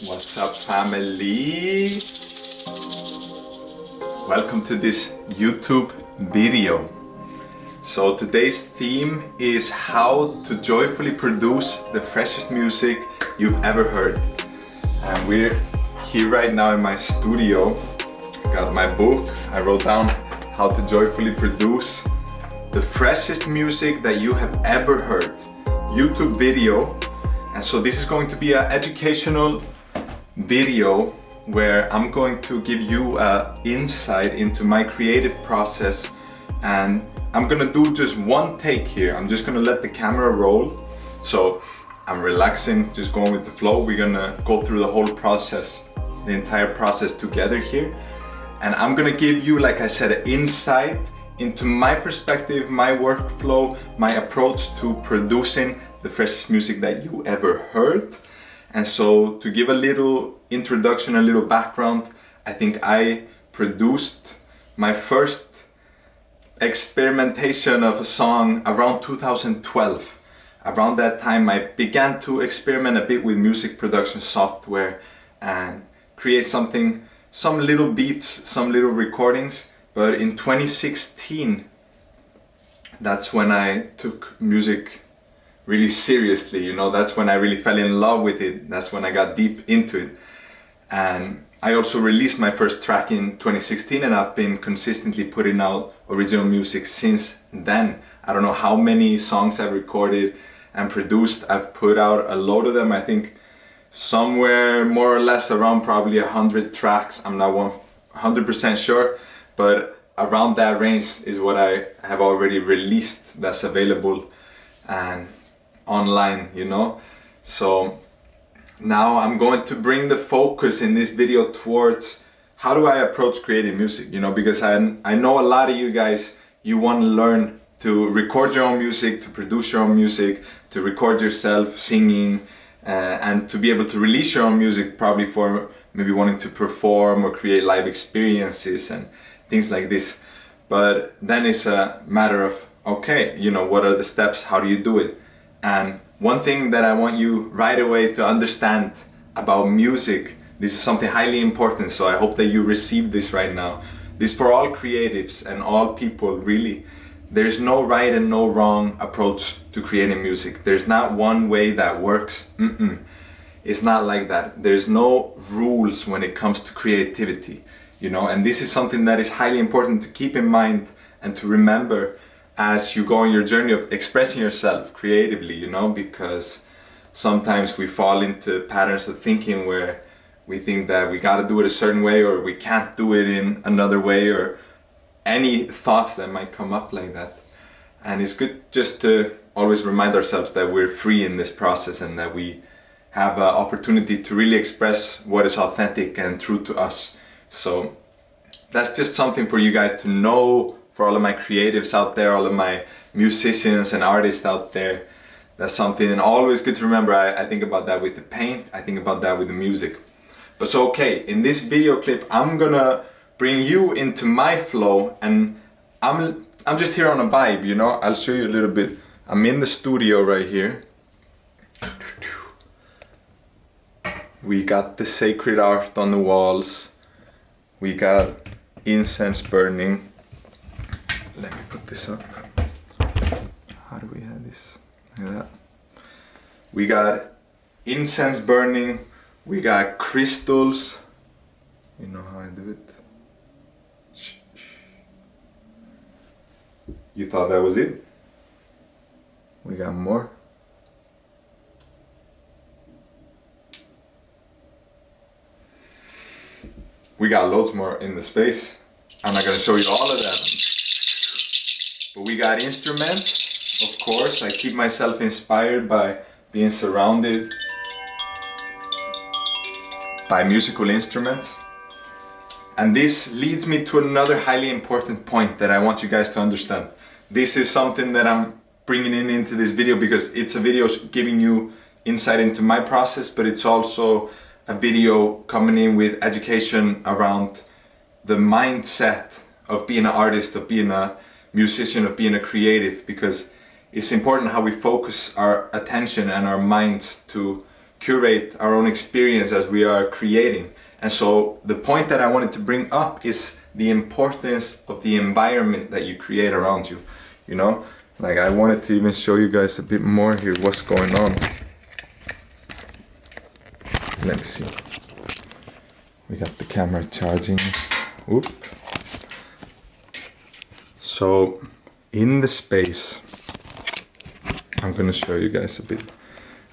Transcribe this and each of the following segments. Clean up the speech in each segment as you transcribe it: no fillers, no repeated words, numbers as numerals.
What's up, family? Welcome to this YouTube video. So today's theme is how to joyfully produce the freshest music you've ever heard. And we're here right now in my studio. Got my book. I wrote down how to joyfully produce the freshest music that you have ever heard. YouTube video. And so this is going to be an educational video where I'm going to give you an insight into my creative process, and I'm gonna do just one take here. I'm just gonna let the camera roll. So I'm relaxing, just going with the flow. We're gonna go through the whole process, the entire process together here. And I'm gonna give you, like I said, an insight into my perspective, my workflow, my approach to producing the freshest music that you ever heard. And so to give a little introduction, a little background, I think I produced my first experimentation of a song around 2012. Around that time I began to experiment a bit with music production software and create something, some little beats, some little recordings. But in 2016, that's when I took music really seriously, you know, that's when I really fell in love with it. That's when I got deep into it. And I also released my first track in 2016, and I've been consistently putting out original music since then. I don't know how many songs I've recorded and produced. I've put out a load of them. I think somewhere more or less around probably 100 tracks. I'm not 100% sure, but around that range is what I have already released that's available and online, you know. So now I'm going to bring the focus in this video towards how do I approach creating music, you know, because I know a lot of you guys, you want to learn to record your own music, to produce your own music, to record yourself singing, and to be able to release your own music, probably for maybe wanting to perform or create live experiences and things like this. But then it's a matter of, okay, you know, what are the steps? How do you do it? And one thing that I want you right away to understand about music, this is something highly important, so I hope that you receive this right now. This is for all creatives and all people, really. There's no right and no wrong approach to creating music. There's not one way that works. It's not like that. There's no rules when it comes to creativity, you know, and this is something that is highly important to keep in mind and to remember as you go on your journey of expressing yourself creatively, you know, because sometimes we fall into patterns of thinking where we think that we gotta do it a certain way or we can't do it in another way, or any thoughts that might come up like that. And it's good just to always remind ourselves that we're free in this process and that we have an opportunity to really express what is authentic and true to us. So that's just something for you guys to know. For all of my creatives out there, all of my musicians and artists out there, that's something always good to remember. I think about that with the paint, I think about that with the music. But so okay, in this video clip I'm gonna bring you into my flow, and I'm just here on a vibe, you know. I'll show you a little bit. I'm in the studio right here. We got the sacred art on the walls. We got incense burning. Let me put this up. How do we have this? Like that. We got incense burning. We got crystals. You know how I do it. Shh, shh. You thought that was it? We got more. We got loads more in the space. I'm not gonna show you all of them. But we got instruments, of course. I keep myself inspired by being surrounded by musical instruments. And this leads me to another highly important point that I want you guys to understand. This is something that I'm bringing into this video because it's a video giving you insight into my process, but it's also a video coming in with education around the mindset of being an artist, of being a musician, of being a creative, because it's important how we focus our attention and our minds to curate our own experience as we are creating. And so the point that I wanted to bring up is the importance of the environment that you create around you. You know, like I wanted to even show you guys a bit more here what's going on. Let me see. We got the camera charging. Oop. So in the space, I'm gonna show you guys a bit.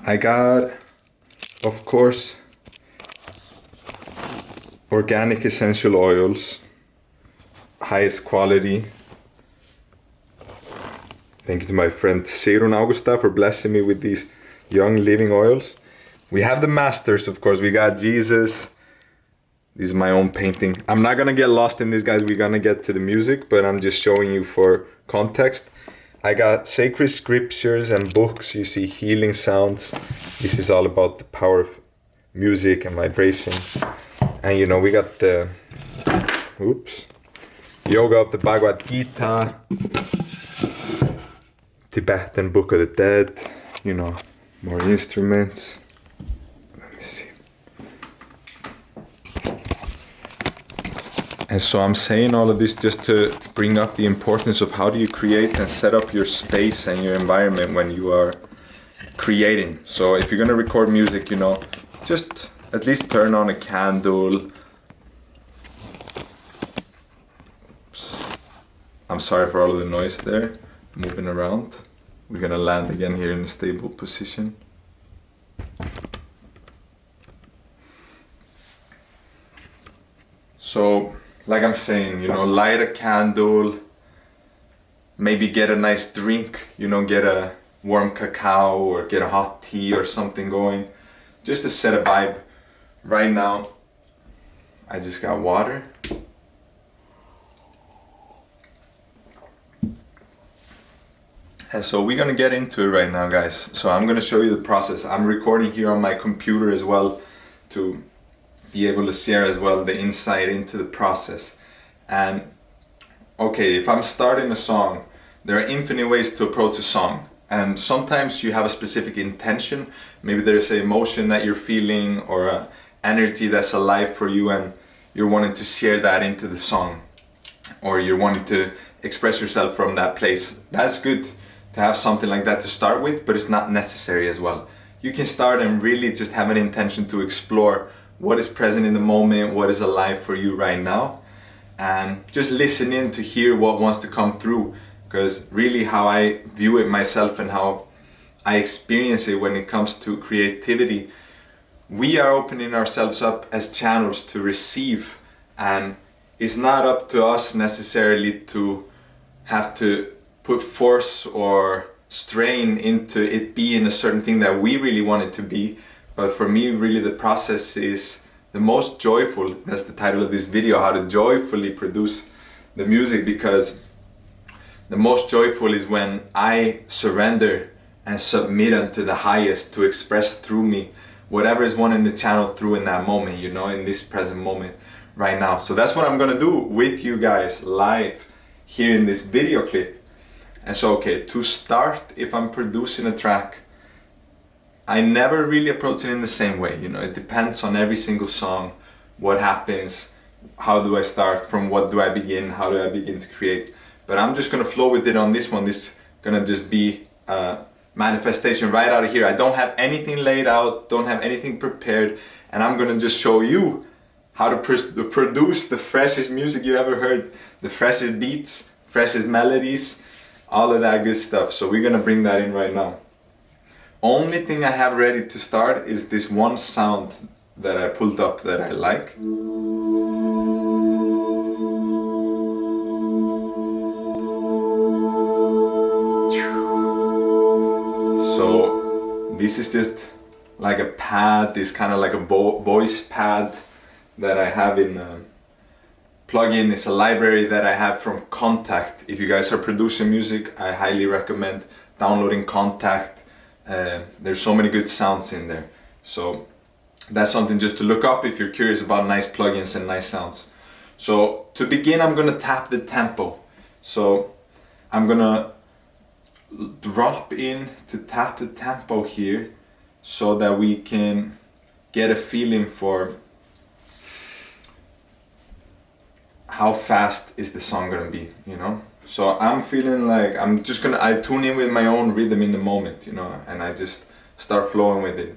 I got, of course, organic essential oils, highest quality. Thank you to my friend Sigrun Augusta for blessing me with these young living oils. We have the masters, of course. We got Jesus. This is my own painting. I'm not gonna get lost in this, guys. We're gonna get to the music, but I'm just showing you for context. I got sacred scriptures and books. You see healing sounds. This is all about the power of music and vibration. And you know, we got the Yoga of the Bhagavad Gita, Tibetan Book of the Dead, you know, more instruments. Let me see. And so I'm saying all of this just to bring up the importance of how do you create and set up your space and your environment when you are creating. So if you're gonna record music, you know, just at least turn on a candle. Oops. I'm sorry for all of the noise there, moving around. We're gonna land again here in a stable position. So, like I'm saying, you know, light a candle, maybe get a nice drink, you know, get a warm cacao or get a hot tea or something going, just to set a vibe. Right now, I just got water. And so we're gonna get into it right now, guys. So I'm gonna show you the process. I'm recording here on my computer as well to be able to share as well the insight into the process. And okay, if I'm starting a song, there are infinite ways to approach a song. And sometimes you have a specific intention. Maybe there's an emotion that you're feeling or an energy that's alive for you and you're wanting to share that into the song. Or you're wanting to express yourself from that place. That's good to have something like that to start with, but it's not necessary as well. You can start and really just have an intention to explore what is present in the moment, what is alive for you right now, and just listen in to hear what wants to come through. Because really how I view it myself and how I experience it when it comes to creativity, we are opening ourselves up as channels to receive, and it's not up to us necessarily to have to put force or strain into it being a certain thing that we really want it to be. But for me, really the process is the most joyful. That's the title of this video, how to joyfully produce the music, because the most joyful is when I surrender and submit unto the highest to express through me whatever is wanting to channel through in that moment, you know, in this present moment right now. So that's what I'm gonna do with you guys live here in this video clip. And so, okay, to start, if I'm producing a track, I never really approach it in the same way, you know, it depends on every single song, what happens, how do I start, from what do I begin, how do I begin to create. But I'm just gonna flow with it on this one. This is gonna just be a manifestation right out of here. I don't have anything laid out, don't have anything prepared, and I'm gonna just show you how to produce the freshest music you ever heard, the freshest beats, freshest melodies, all of that good stuff. So we're gonna bring that in right now. Only thing I have ready to start is this one sound that I pulled up that I like. So this is just like a pad, this kind of like a voice pad that I have in a plugin. It's a library that I have from Contact. If you guys are producing music, I highly recommend downloading Contact. There's so many good sounds in there. So that's something just to look up if you're curious about nice plugins and nice sounds. So to begin, I'm gonna tap the tempo. So I'm gonna drop in to tap the tempo here. so that we can get a feeling for how fast is the song gonna be, you know? So I'm feeling like I tune in with my own rhythm in the moment, you know, and I just start flowing with it.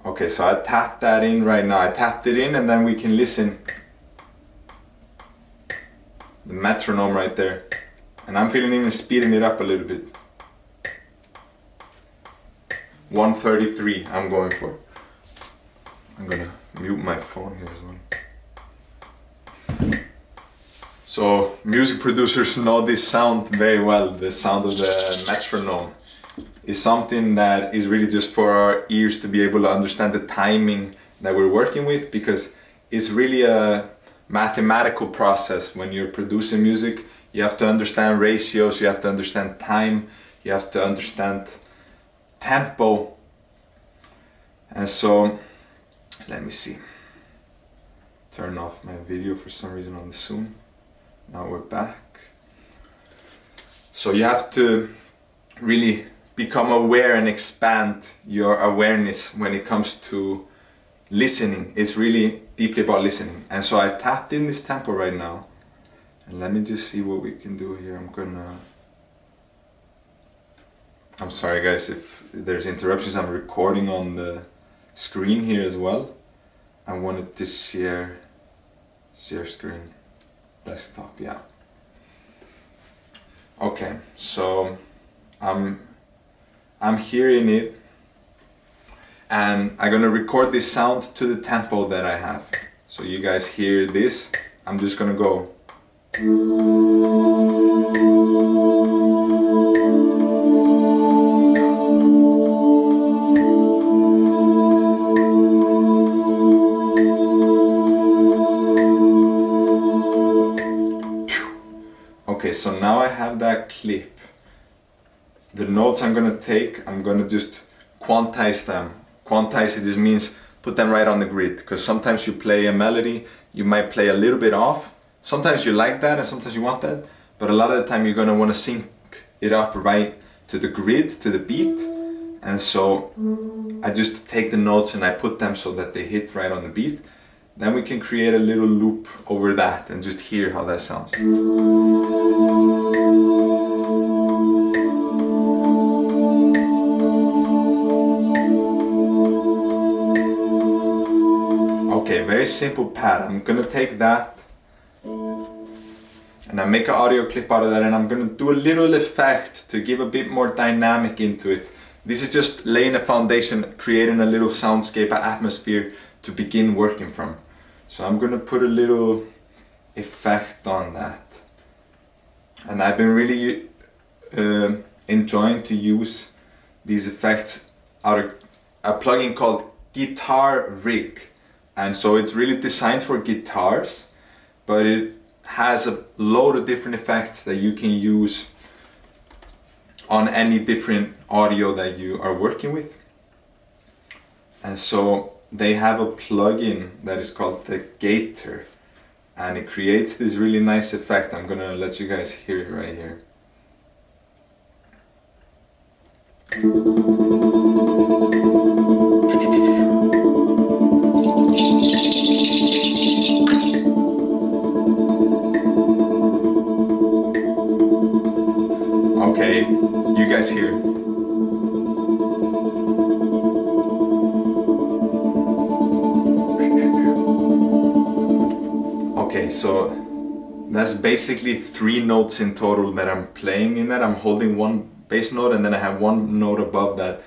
Okay, so I tapped that in right now. I tapped it in, and then we can listen. The metronome right there. And I'm feeling even speeding it up a little bit. 133 I'm going for. I'm gonna mute my phone here as well. So music producers know this sound very well. The sound of the metronome is something that is really just for our ears to be able to understand the timing that we're working with, because it's really a mathematical process. When you're producing music, you have to understand ratios, you have to understand time, you have to understand tempo. And so, let me see. Turn off my video for some reason on the Zoom. Now we're back. So you have to really become aware and expand your awareness when it comes to listening. It's really deeply about listening. And so I tapped in this tempo right now. And let me just see what we can do here. I'm sorry guys if there's interruptions. I'm recording on the screen here as well. I wanted to share screen, desktop, yeah. Okay, so I'm hearing it, and I'm gonna record this sound to the tempo that I have. So you guys hear this. I'm just gonna go. Okay, so now I have that clip. The notes I'm gonna take, I'm gonna just quantize them. Quantize, it just means put them right on the grid, because sometimes you play a melody, you might play a little bit off. Sometimes you like that and sometimes you want that, but a lot of the time you're gonna wanna sync it up right to the grid, to the beat. And so I just take the notes and I put them so that they hit right on the beat. Then we can create a little loop over that and just hear how that sounds. Okay, very simple pad. I'm gonna take that and I make an audio clip out of that, and I'm gonna do a little effect to give a bit more dynamic into it. This is just laying a foundation, creating a little soundscape, an atmosphere to begin working from. So I'm gonna put a little effect on that. And I've been really enjoying to use these effects out of a plugin called Guitar Rig. And so it's really designed for guitars, but it has a load of different effects that you can use on any different audio that you are working with. And so they have a plugin that is called the Gator, and it creates this really nice effect. I'm gonna let you guys hear it right here. Okay, you guys hear. Okay, so that's basically 3 notes in total that I'm playing in that. I'm holding one bass note and then I have one note above that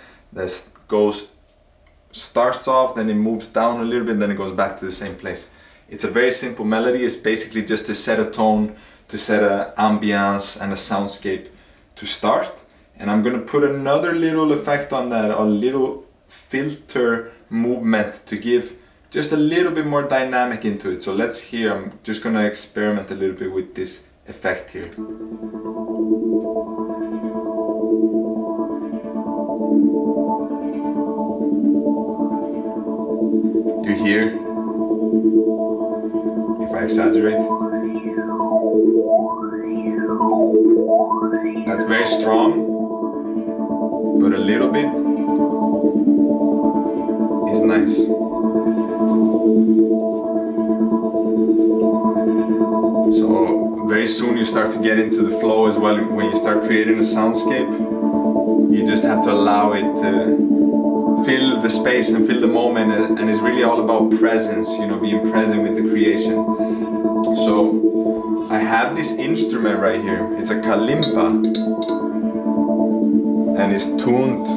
starts off, then it moves down a little bit, then it goes back to the same place. It's a very simple melody. It's basically just to set a tone, to set an ambiance and a soundscape to start. And I'm gonna put another little effect on that, a little filter movement to give just a little bit more dynamic into it. So let's hear. I'm just gonna experiment a little bit with this effect here. You hear, if I exaggerate. That's very strong, but a little bit is nice. So very soon you start to get into the flow as well. When you start creating a soundscape, you just have to allow it to fill the space and fill the moment, and it's really all about presence, you know, being present with the creation. So I have this instrument right here. It's a kalimba, and it's tuned.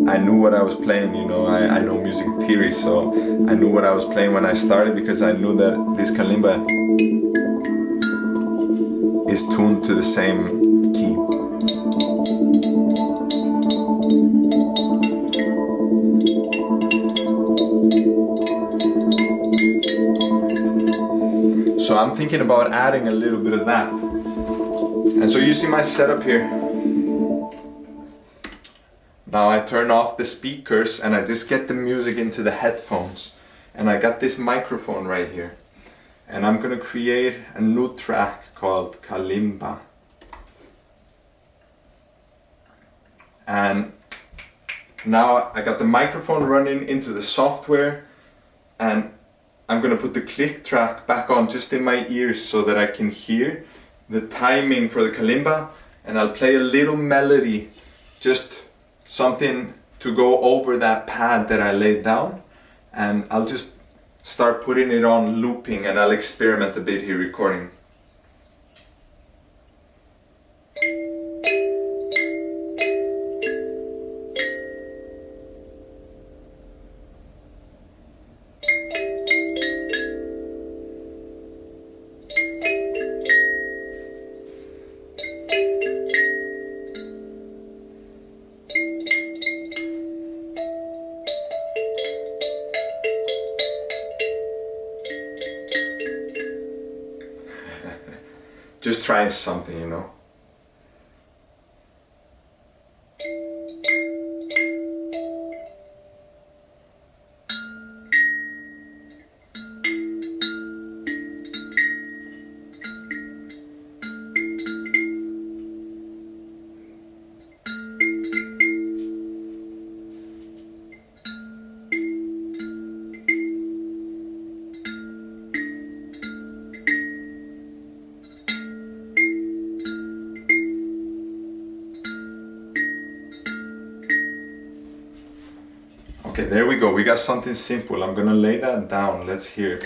I knew what I was playing, you know, I know music theory, so I knew what I was playing when I started, because I knew that this kalimba is tuned to the same key. So I'm thinking about adding a little bit of that. And so you see my setup here. Now I turn off the speakers and I just get the music into the headphones. And I got this microphone right here. And I'm gonna create a new track called Kalimba. And now I got the microphone running into the software, and I'm gonna put the click track back on just in my ears so that I can hear the timing for the kalimba, and I'll play a little melody, just something to go over that pad that I laid down, and I'll just start putting it on looping, and I'll experiment a bit here recording. Just trying something, you know. Okay, there we go. We got something simple. I'm gonna lay that down. Let's hear it.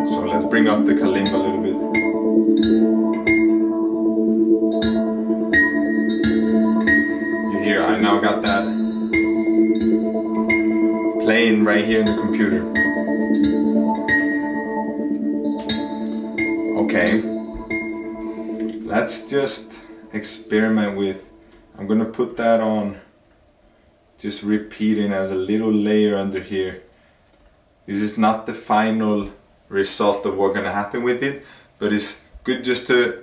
So let's bring up the kalimba a little bit. You hear, I now got that playing right here in the computer. Okay, let's just experiment with, I'm gonna put that on, just repeating as a little layer under here. This is not the final result of what's gonna happen with it, but it's good just to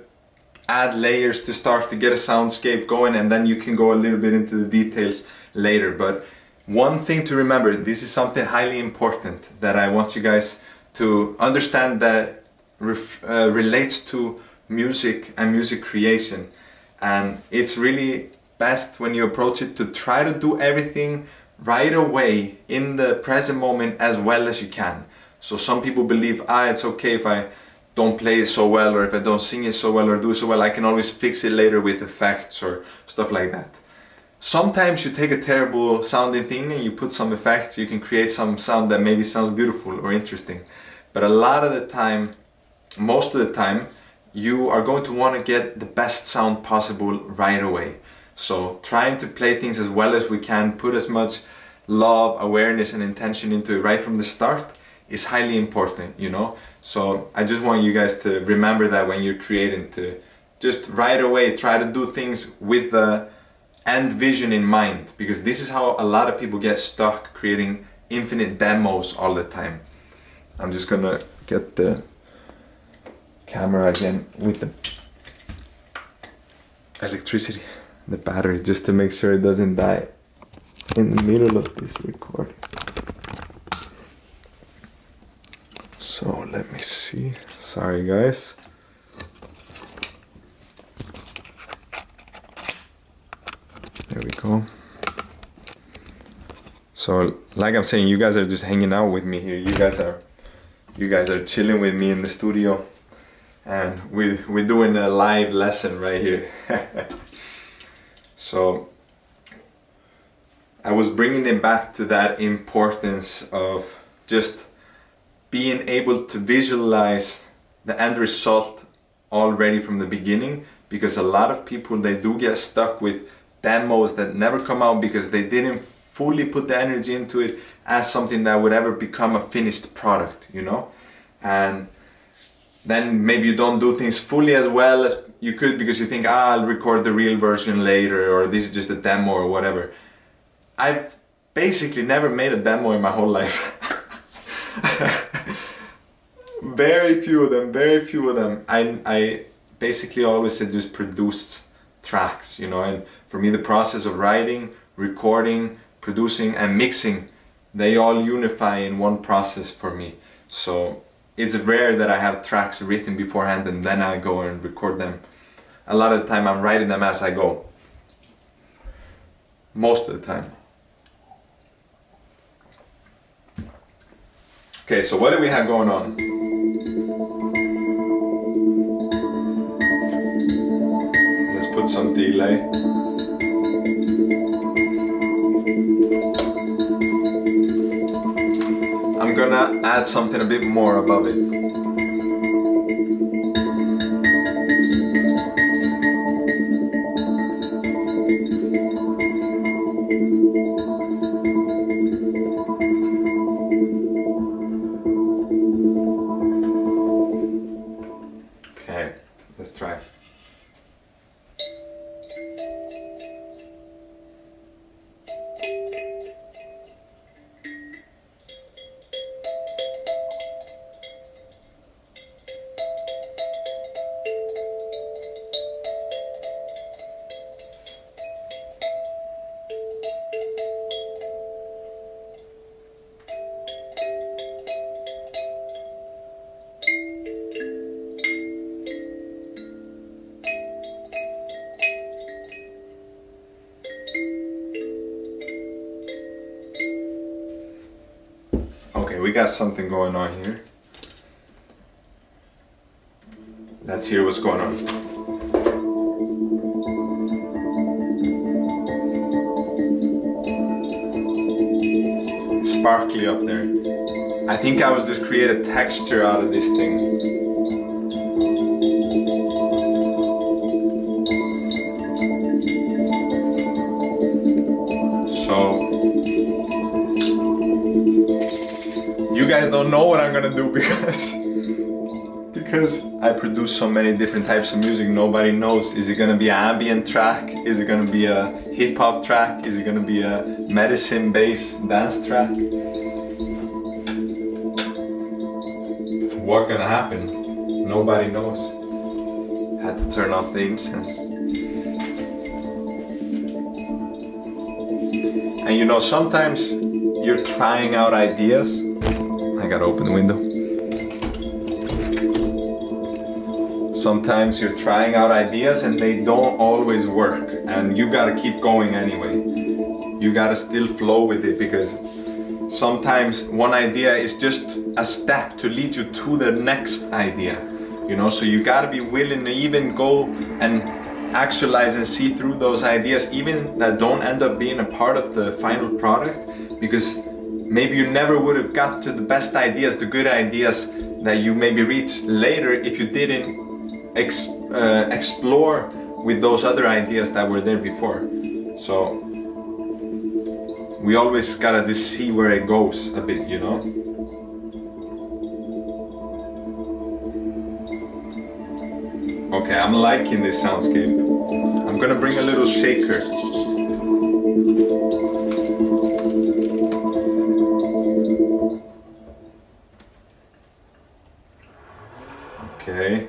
add layers to start to get a soundscape going, and then you can go a little bit into the details later. But one thing to remember, this is something highly important that I want you guys to understand, that relates to music and music creation. And it's really best when you approach it to try to do everything right away in the present moment as well as you can. So some people believe, it's okay if I don't play it so well, or if I don't sing it so well or do it so well, I can always fix it later with effects or stuff like that. Sometimes you take a terrible sounding thing and you put some effects, you can create some sound that maybe sounds beautiful or interesting. But a lot of the time, most of the time, you are going to want to get the best sound possible right away. So trying to play things as well as we can, put as much love, awareness and intention into it right from the start is highly important, you know. So I just want you guys to remember that when you're creating, to just right away try to do things with the end vision in mind, because this is how a lot of people get stuck, creating infinite demos all the time. I'm just gonna get the camera again with the electricity, the battery, just to make sure it doesn't die in the middle of this recording. So Let me see. Sorry guys. There we go. So like I'm saying, you guys are just hanging out with me here. You guys are chilling with me in the studio, and we're doing a live lesson right here. So I was bringing it back to that importance of just being able to visualize the end result already from the beginning, because a lot of people, they do get stuck with demos that never come out because they didn't fully put the energy into it as something that would ever become a finished product, you know? And then maybe you don't do things fully as well as you could because you think, I'll record the real version later, or this is just a demo or whatever. I've basically never made a demo in my whole life. Very few of them. I basically always had just produced tracks, you know, and for me the process of writing, recording, producing and mixing, they all unify in one process for me. So it's rare that I have tracks written beforehand and then I go and record them. A lot of the time I'm writing them as I go. Most of the time. Okay, so what do we have going on? Let's put some delay. I'm gonna add something a bit more above it. Okay, let's try. Okay, we got something going on here. Let's hear what's going on. Sparkly up there. I think I will just create a texture out of this thing. So you guys don't know what I'm gonna do because I produce so many different types of music. Nobody knows. Is it gonna be an ambient track? Is it gonna be a hip hop track? Is it gonna be a medicine bass dance track? What's gonna happen? Nobody knows. Had to turn off the incense. And you know, sometimes you're trying out ideas. I gotta open the window. Sometimes you're trying out ideas and they don't always work, and you gotta keep going anyway. You gotta still flow with it, because sometimes one idea is just a step to lead you to the next idea, you know. So you gotta be willing to even go and actualize and see through those ideas, even that don't end up being a part of the final product, because maybe you never would have got to the best ideas, the good ideas that you maybe reach later if you didn't explore with those other ideas that were there before. So we always gotta just see where it goes a bit, you know. Okay, I'm liking this soundscape. I'm gonna bring a little shaker. Okay.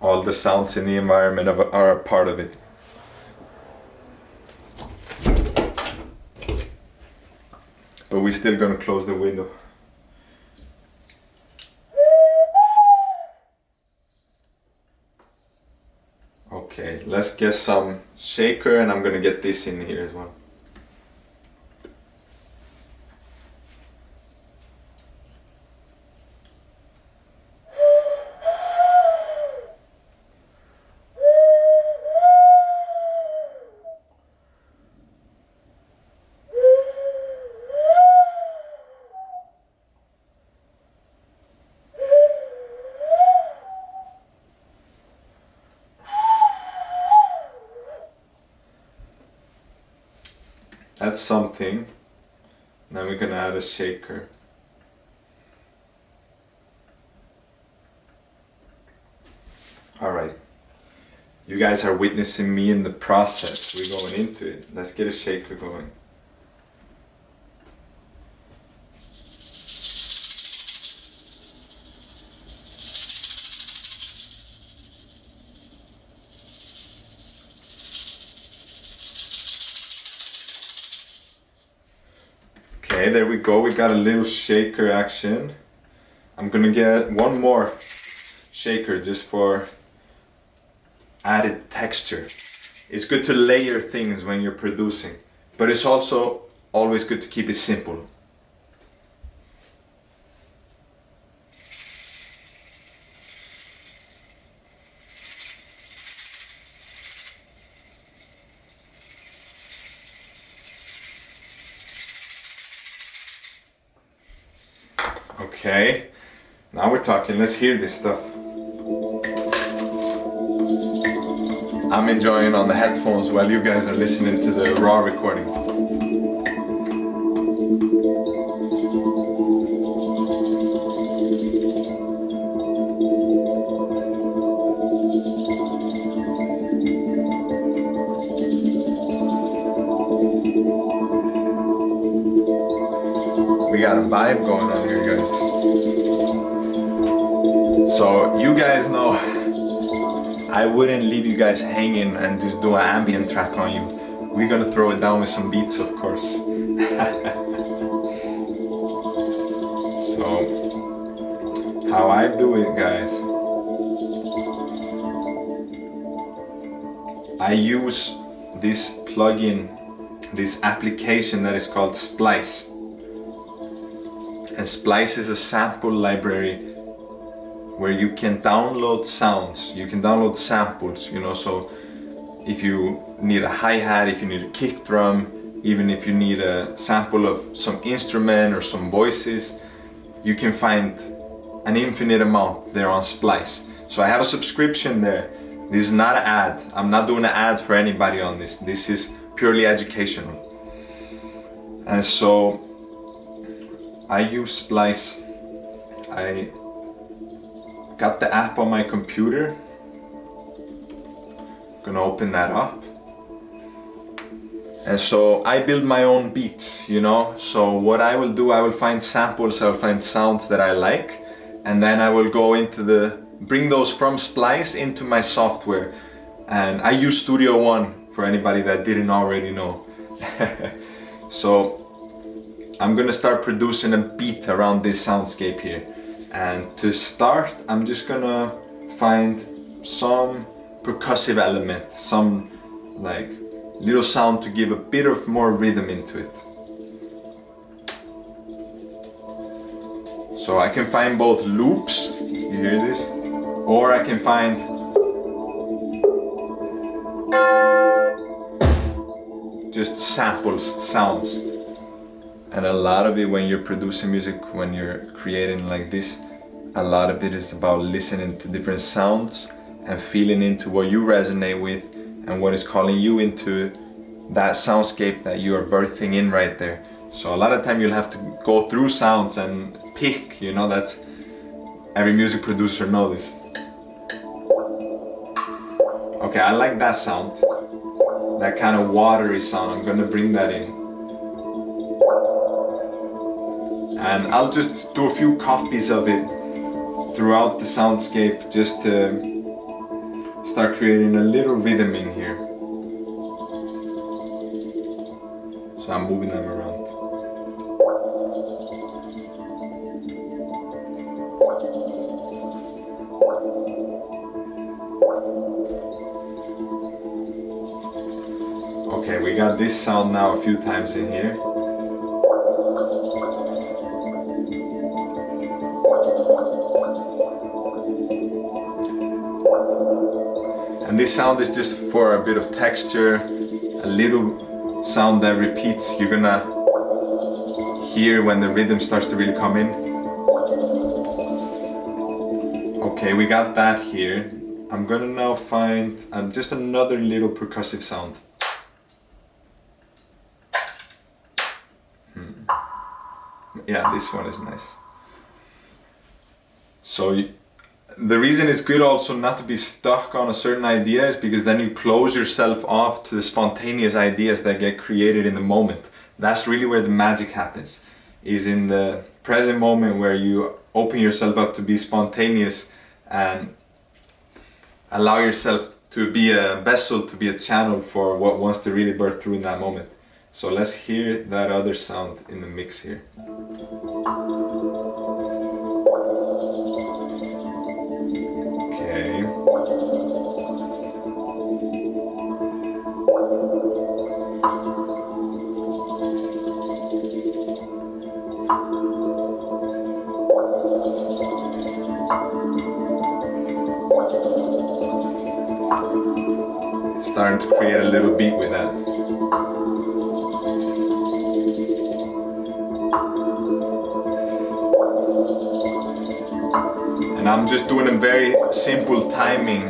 All the sounds in the environment are a part of it. But we're still gonna close the window. Okay, let's get some shaker, and I'm gonna get this in here as well. That's something. Then we're gonna add a shaker. Alright. You guys are witnessing me in the process. We're going into it. Let's get a shaker going. Okay, there we go. We got a little shaker action. I'm gonna get one more shaker just for added texture. It's good to layer things when you're producing, but it's also always good to keep it simple. Okay, now we're talking. Let's hear this stuff. I'm enjoying on the headphones while you guys are listening to the raw recording. We got a vibe going on here, guys. So you guys know I wouldn't leave you guys hanging and just do an ambient track on you. We're gonna throw it down with some beats, of course. So how I do it, guys, I use this plugin, this application that is called Splice. And Splice is a sample library where you can download sounds, you can download samples, you know, so if you need a hi-hat, if you need a kick drum, even if you need a sample of some instrument or some voices, you can find an infinite amount there on Splice. So I have a subscription there. This is not an ad. I'm not doing an ad for anybody on this. This is purely educational. And so I use Splice. I got the app on my computer. Gonna open that up. And so I build my own beats, you know. So what I will do, I will find samples, I will find sounds that I like, and then I will go into bring those from Splice into my software. And I use Studio One for anybody that didn't already know. So I'm gonna start producing a beat around this soundscape here. And to start, I'm just gonna find some percussive element, some like little sound to give a bit of more rhythm into it. So I can find both loops, you hear this? Or I can find just samples, sounds. And a lot of it, when you're producing music, when you're creating like this, a lot of it is about listening to different sounds and feeling into what you resonate with and what is calling you into that soundscape that you are birthing in right there. So a lot of time you'll have to go through sounds and pick, you know, that's every music producer knows this. Okay, I like that sound, that kind of watery sound. I'm gonna bring that in. And I'll just do a few copies of it throughout the soundscape just to start creating a little rhythm in here. So I'm moving them around. Okay, we got this sound now a few times in here. And this sound is just for a bit of texture, a little sound that repeats. You're gonna hear when the rhythm starts to really come in. Okay, we got that here. I'm gonna now find just another little percussive sound. Yeah, this one is nice. So the reason it's good also not to be stuck on a certain idea is because then you close yourself off to the spontaneous ideas that get created in the moment. That's really where the magic happens, is in the present moment where you open yourself up to be spontaneous and allow yourself to be a vessel, to be a channel for what wants to really birth through in that moment. So let's hear that other sound in the mix here. Okay. Starting to create a little beat with that. And I'm just doing a very simple timing.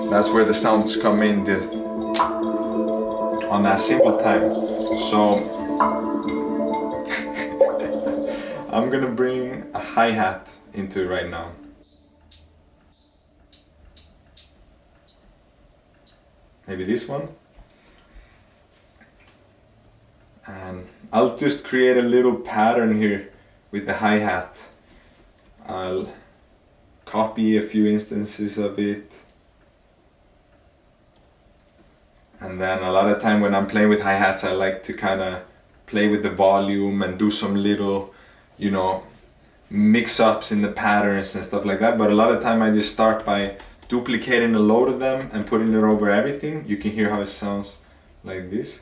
That's where the sounds come in, just on that simple time. So I'm gonna bring a hi-hat into it right now. Maybe this one. And I'll just create a little pattern here with the hi-hat. I'll copy a few instances of it. And then a lot of time when I'm playing with hi-hats, I like to kind of play with the volume and do some little, you know, mix-ups in the patterns and stuff like that. But a lot of time I just start by duplicating a load of them and putting it over everything. You can hear how it sounds like this.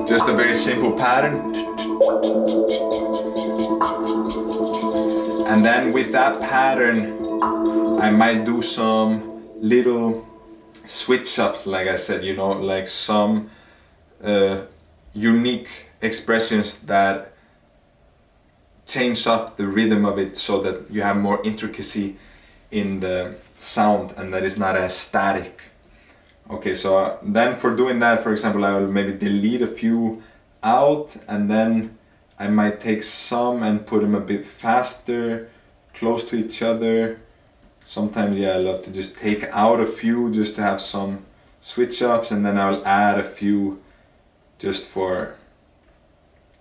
Just a very simple pattern. And then with that pattern, I might do some little switch ups, like I said, you know, like some unique expressions that change up the rhythm of it so that you have more intricacy in the sound and that it's not as static. Okay, so then for doing that, for example, I will maybe delete a few out and then I might take some and put them a bit faster, close to each other. Sometimes, yeah, I love to just take out a few just to have some switch ups, and then I'll add a few just for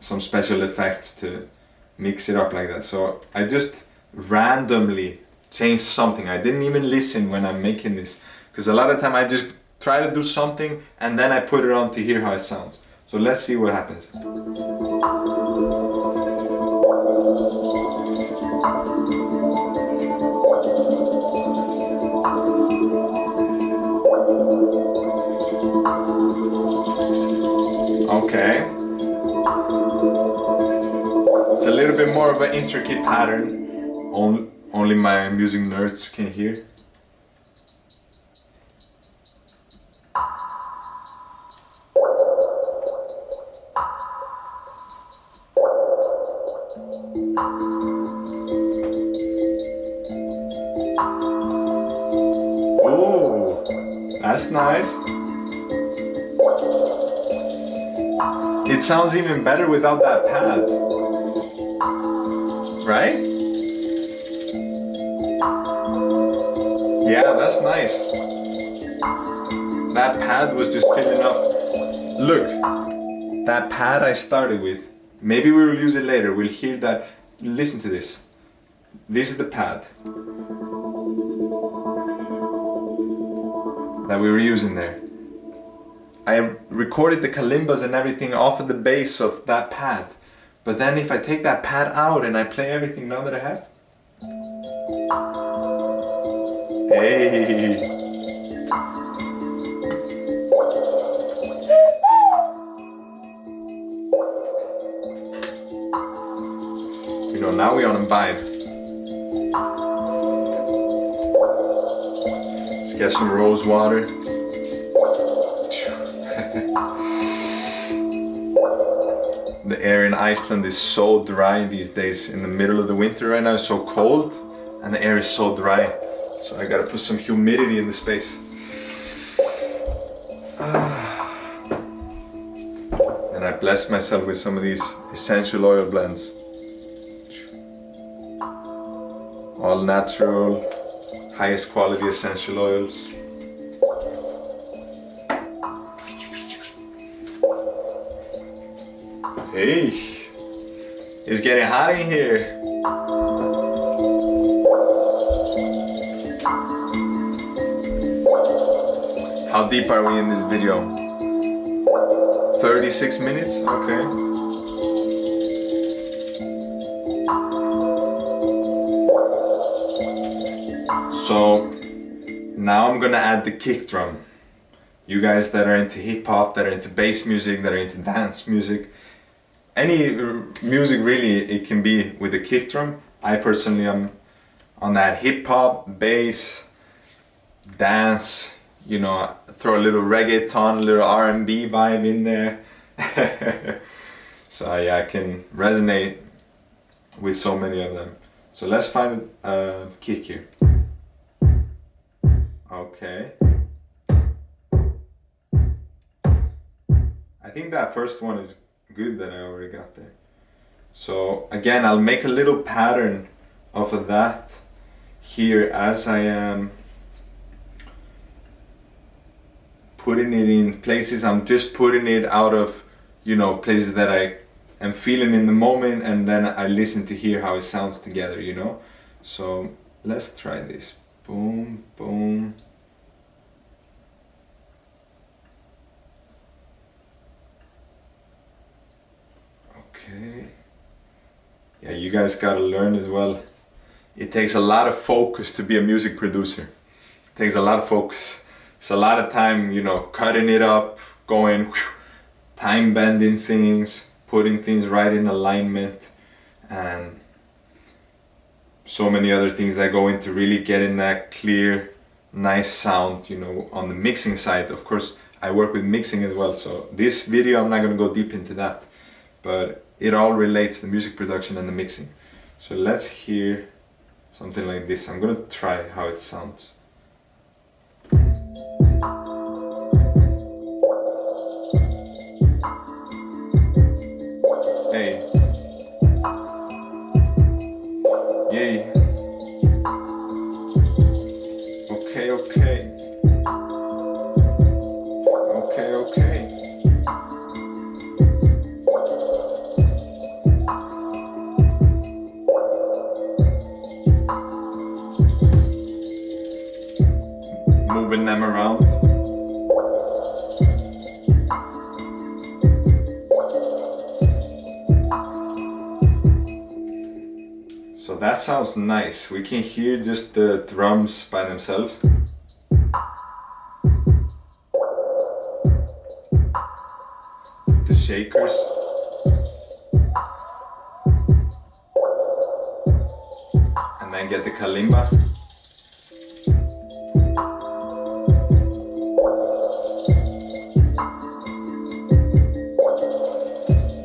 some special effects to mix it up like that. So I just randomly change something. I didn't even listen when I'm making this, because a lot of time I just try to do something and then I put it on to hear how it sounds. So let's see what happens. Okay. It's a little bit more of an intricate pattern. Only my music nerds can hear. Oh, that's nice. It sounds even better without that pad, right? Yeah, that's nice. That pad was just filling up. Look, that pad I started with, maybe we will use it later, we'll hear that. Listen to this. This is the pad that we were using there. I recorded the kalimbas and everything off of the bass of that pad. But then if I take that pad out and I play everything now that I have. Hey. You know, now we're on a vibe. Let's get some rose water. The air in Iceland is so dry these days. In the middle of the winter right now, it's so cold and the air is so dry. So I gotta put some humidity in the space. And I bless myself with some of these essential oil blends. All natural, highest quality essential oils. Hey, it's getting hot in here. How deep are we in this video? 36 minutes? Okay. So now I'm gonna add the kick drum. You guys that are into hip hop, that are into bass music, that are into dance music, any music really, it can be with the kick drum. I personally am on that hip hop, bass, dance, you know, throw a little reggaeton, a little R&B vibe in there. So yeah, I can resonate with so many of them. So let's find a kick here. Okay. I think that first one is good that I already got there. So again, I'll make a little pattern off of that here as I am putting it in places. I'm just putting it out of, you know, places that I am feeling in the moment, and then I listen to hear how it sounds together, you know. So let's try this. Boom, boom. Okay. Yeah, you guys gotta learn as well. It takes a lot of focus to be a music producer. It takes a lot of focus. It's a lot of time, you know, cutting it up, going, whew, time bending things, putting things right in alignment, and so many other things that go into really getting that clear, nice sound, you know, on the mixing side. Of course, I work with mixing as well, so this video I'm not gonna go deep into that, but it all relates, the music production and the mixing. So let's hear something like this. I'm gonna try how it sounds. Hey. Yay. Okay, okay. Okay, okay. Moving them around. So that sounds nice. We can hear just the drums by themselves. The shakers. And then get the kalimba.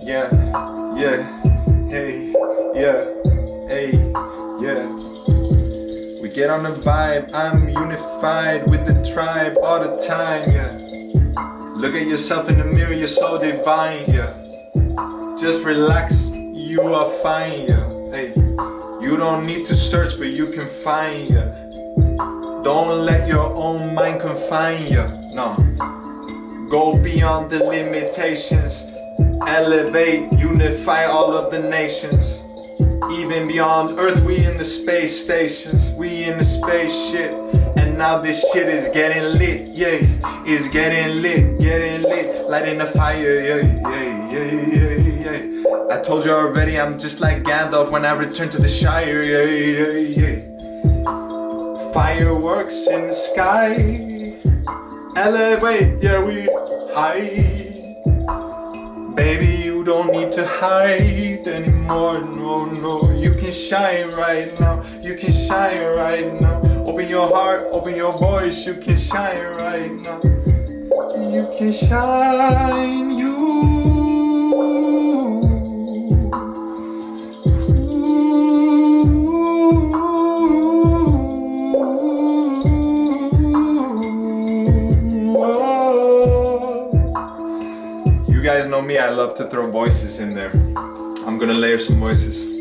Yeah, yeah, hey, yeah. Hey, yeah. We get on the vibe, I'm unified with the tribe all the time, yeah. Look at yourself in the mirror, you're so divine, yeah. Just relax, you are fine, yeah. Hey, you don't need to search, but you can find, yeah. Don't let your own mind confine you, no. Go beyond the limitations. Elevate, unify all of the nations. Even beyond Earth, we in the space stations. We in the spaceship. And now this shit is getting lit, yeah. It's getting lit, lighting the fire, yeah, yeah, yeah, yeah, yeah. I told you already, I'm just like Gandalf when I return to the Shire. Yeah, yeah, yeah. Fireworks in the sky. Elevate, yeah, we high. Baby, you don't need to hide anymore. No, no, you can shine right now. You can shine right now. Open your heart, open your voice. You can shine right now. You can shine, you. You guys know me, I love to throw voices in there. I'm gonna layer some voices.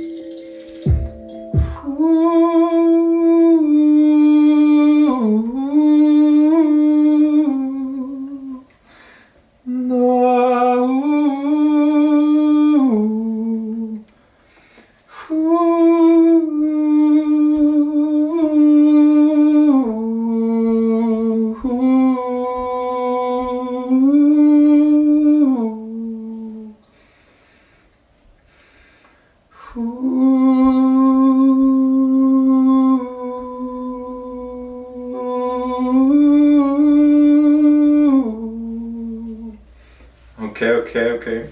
Okay.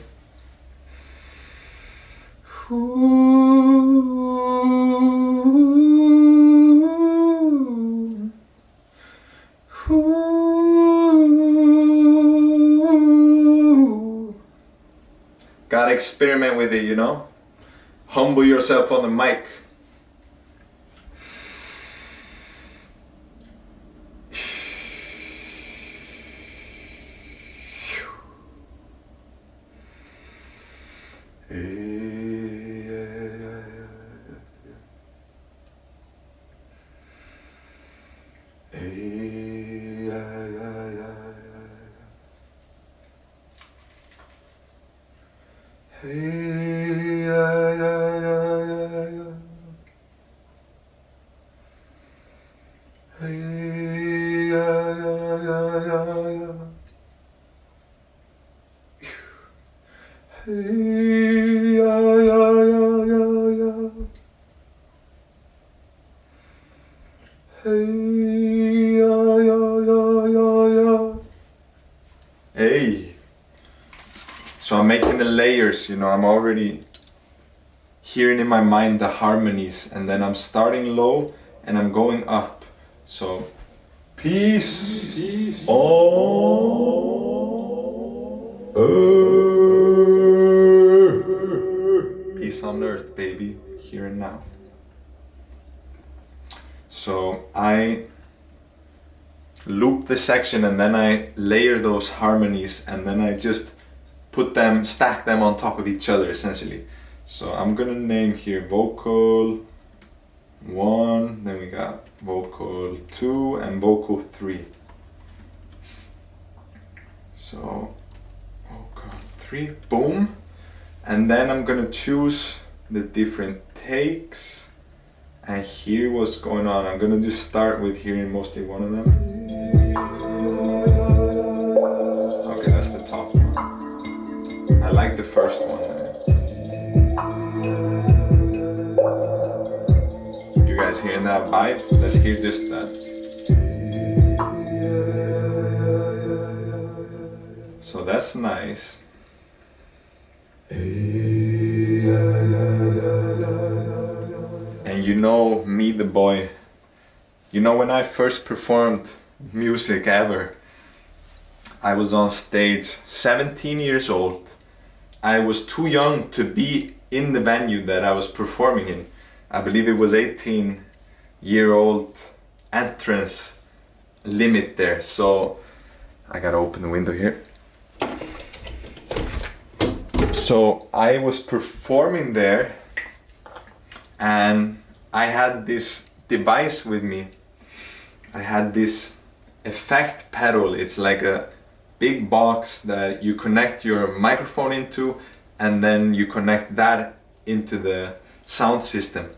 Gotta experiment with it, you know? Humble yourself on the mic. Hey, so I'm making the layers, you know, I'm already hearing in my mind the harmonies, and then I'm starting low and I'm going up. So peace. On earth. Peace on earth, baby, here and now. So I loop the section and then I layer those harmonies and then I just stack them on top of each other essentially. So I'm gonna name here vocal 1, then we got vocal 2 and vocal 3. So vocal 3, boom. And then I'm gonna choose the different takes and hear what's going on. I'm gonna just start with hearing mostly one of them. Okay, that's the top one. I like the first one. You guys hearing that vibe? Let's hear just that. So that's nice. And you know me, the boy, you know when I first performed music ever, I was on stage 17 years old. I was too young to be in the venue that I was performing in. I believe it was 18-year-old entrance limit there. So I gotta open the window here. So I was performing there and I had this device with me. I had this effect pedal. It's like a big box that you connect your microphone into and then you connect that into the sound system.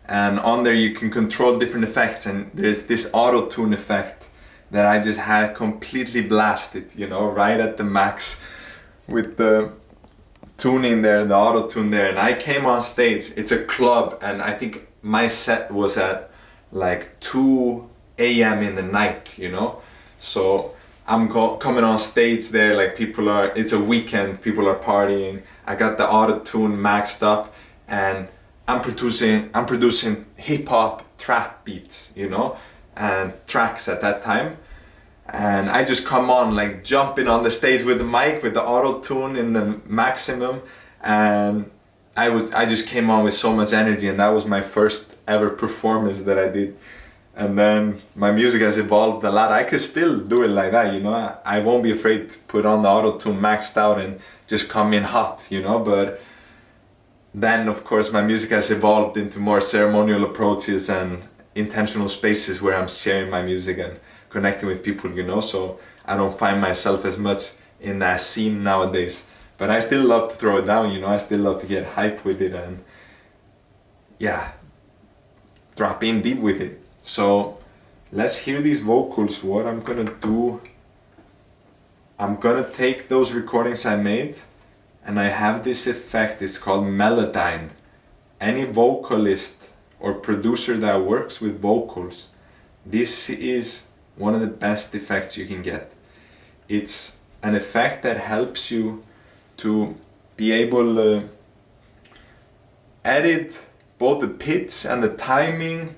And on there you can control different effects, and there's this auto-tune effect that I just had completely blasted, you know, right at the max with the tuning there, the auto tune there, and I came on stage. It's a club, and I think my set was at like 2 a.m. in the night, you know. So I'm coming on stage there, like people are. It's a weekend, people are partying. I got the auto tune maxed up, and I'm producing hip hop trap beats, you know, and tracks at that time. And I just come on like jumping on the stage with the mic, with the auto tune in the maximum, and I just came on with so much energy, and that was my first ever performance that I did. And then my music has evolved a lot. I could still do it like that, you know. I won't be afraid to put on the auto tune maxed out and just come in hot, you know. But then of course my music has evolved into more ceremonial approaches and intentional spaces where I'm sharing my music and connecting with people, you know, so I don't find myself as much in that scene nowadays. But I still love to throw it down, you know, I still love to get hype with it and yeah, drop in deep with it. So let's hear these vocals. What I'm gonna do, I'm gonna take those recordings I made, and I have this effect, it's called Melodyne. Any vocalist or producer that works with vocals, this is one of the best effects you can get. It's an effect that helps you to be able to edit both the pitch and the timing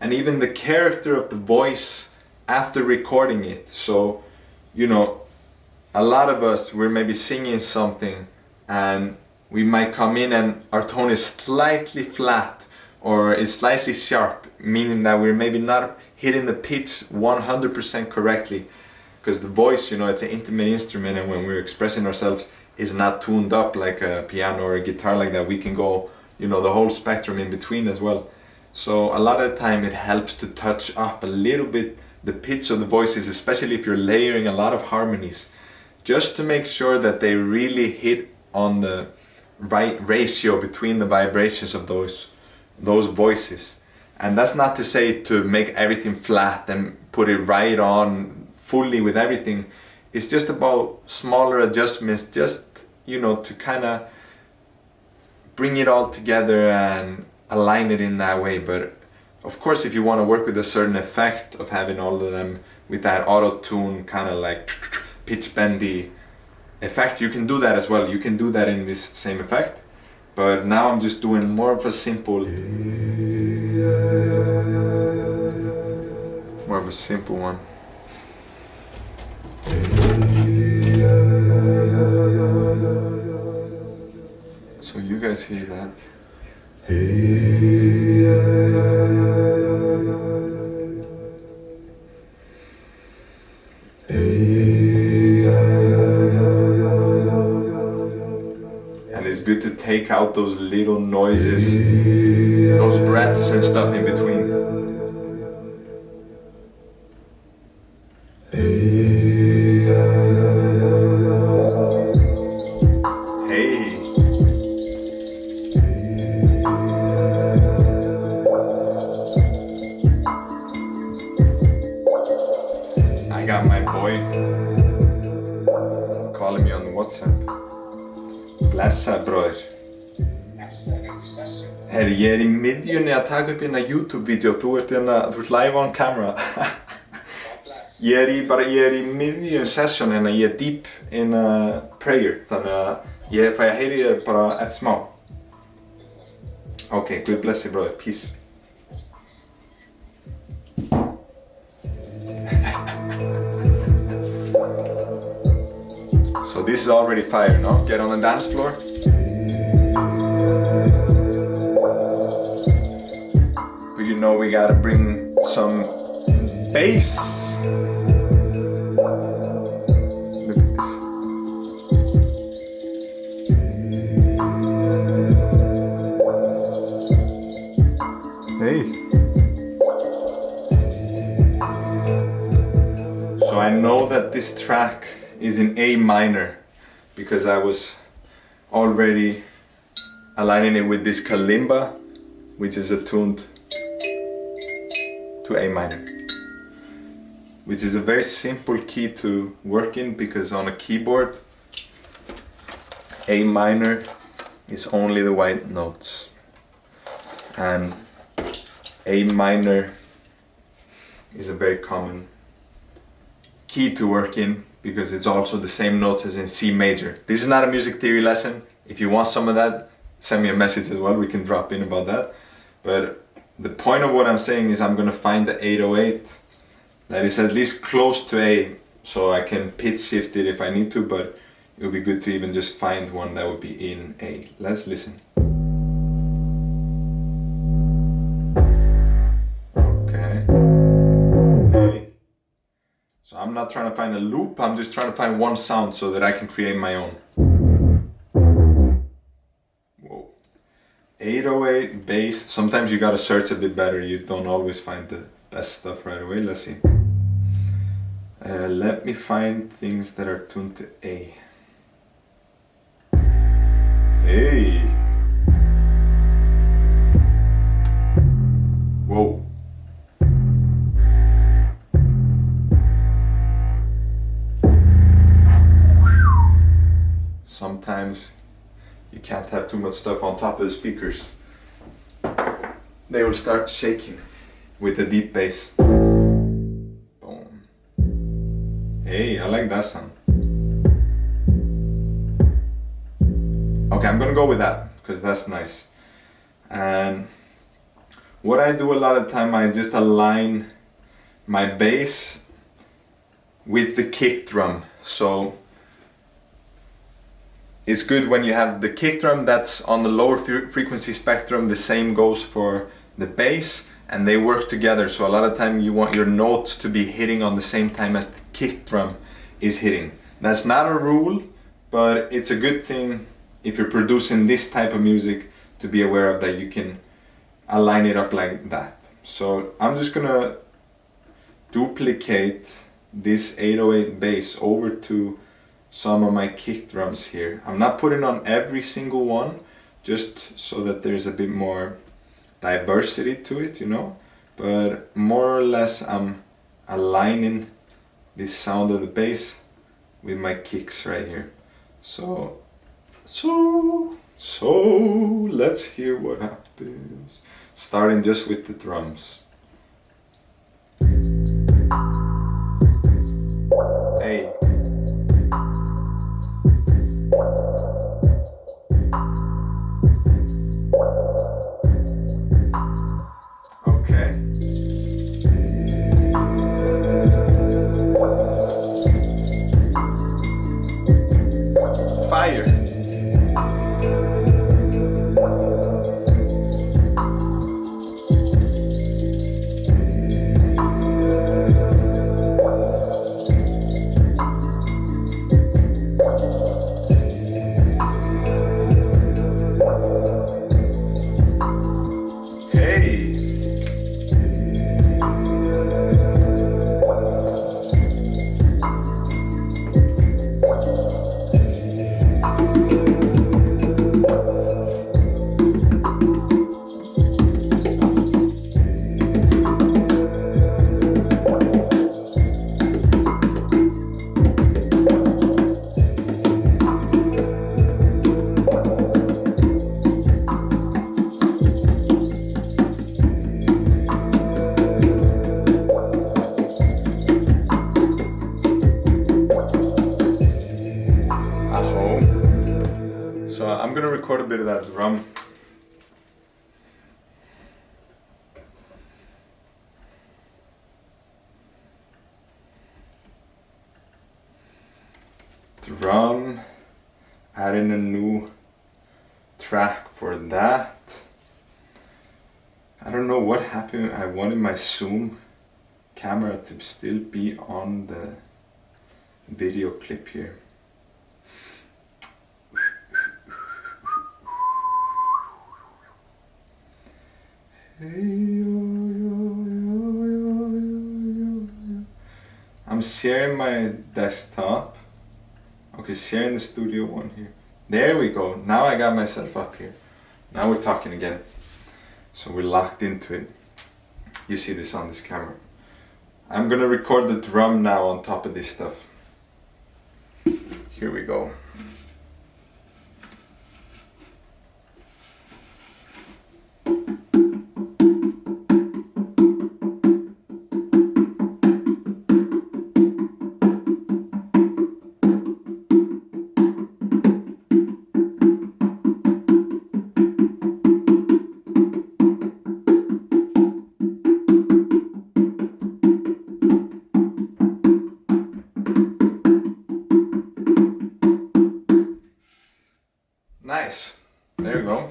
and even the character of the voice after recording it. So, you know, a lot of us, we're maybe singing something and we might come in and our tone is slightly flat or is slightly sharp, meaning that we're maybe not hitting the pitch 100% correctly, because the voice, you know, it's an intimate instrument, and when we're expressing ourselves is not tuned up like a piano or a guitar like that. We can go, you know, the whole spectrum in between as well. So a lot of the time it helps to touch up a little bit the pitch of the voices, especially if you're layering a lot of harmonies, just to make sure that they really hit on the right ratio between the vibrations of those voices. And that's not to say to make everything flat and put it right on fully with everything. It's just about smaller adjustments, just, you know, to kind of bring it all together and align it in that way. But of course, if you want to work with a certain effect of having all of them with that auto tune kind of like pitch bendy effect, you can do that as well. You can do that in this same effect. But now I'm just doing more of a simple one. So you guys hear that? And it's good to take out those little noises, those breaths and stuff in between. Hey. I got my boy calling me on WhatsApp. Blessa, bróðir. Herri, ég í miðjunni að taka upp hérna YouTube-vídeó. Þú ert live on camera. Ég í miðjun session hérna, ég deep in prayer. Þannig að ég fæ að heyri þér bara eftir smá. Ok, Guð bless you, bróðir. Peace. So this is already fire, no? Get on the dance floor. But you know we gotta bring some bass. Look at this. Hey. So I know that this track is in A minor because I was already aligning it with this kalimba, which is attuned to A minor, which is a very simple key to work in because on a keyboard A minor is only the white notes, and A minor is a very common key to work in because it's also the same notes as in C major. This is not a music theory lesson. If you want some of that, send me a message as well, we can drop in about that. But the point of what I'm saying is I'm gonna find the 808 that is at least close to A, so I can pitch shift it if I need to, but it would be good to even just find one that would be in A. Let's listen. Okay. A. So I'm not trying to find a loop, I'm just trying to find one sound so that I can create my own. Whoa. 808 bass. Sometimes you gotta search a bit better, you don't always find the best stuff right away. Let's see. Let me find things that are tuned to A. Hey. Whoa. Sometimes you can't have too much stuff on top of the speakers. They will start shaking with the deep bass. Boom. Hey, I like that sound. Okay, I'm gonna go with that because that's nice. And what I do a lot of time, I just align my bass with the kick drum. So it's good when you have the kick drum that's on the lower frequency spectrum. The same goes for the bass, and they work together. So a lot of time you want your notes to be hitting on the same time as the kick drum is hitting. That's not a rule, but it's a good thing if you're producing this type of music to be aware of, that you can align it up like that. So I'm just gonna duplicate this 808 bass over to some of my kick drums here. I'm not putting on every single one, just so that there's a bit more diversity to it, you know, but more or less I'm aligning this sound of the bass with my kicks right here. So let's hear what happens, starting just with the drums. Hey. Okay. Fire. So I'm gonna record a bit of that drum. Adding a new track for that. I don't know what happened. I wanted my zoom camera to still be on the video clip here. I'm sharing my desktop. Okay, sharing the studio one here. There we go. Now I got myself up here. Now we're talking again. So we're locked into it. You see this on this camera. I'm gonna record the drum now on top of this stuff. Here we go. Nice. There you go.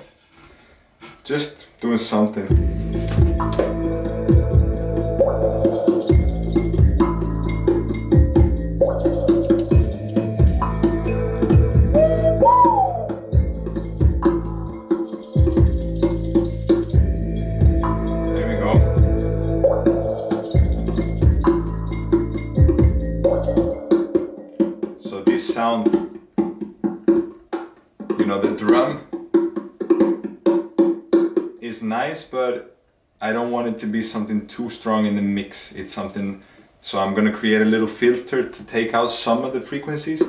Just doing something. Sound, you know, the drum is nice, but I don't want it to be something too strong in the mix. It's something, so I'm gonna create a little filter to take out some of the frequencies.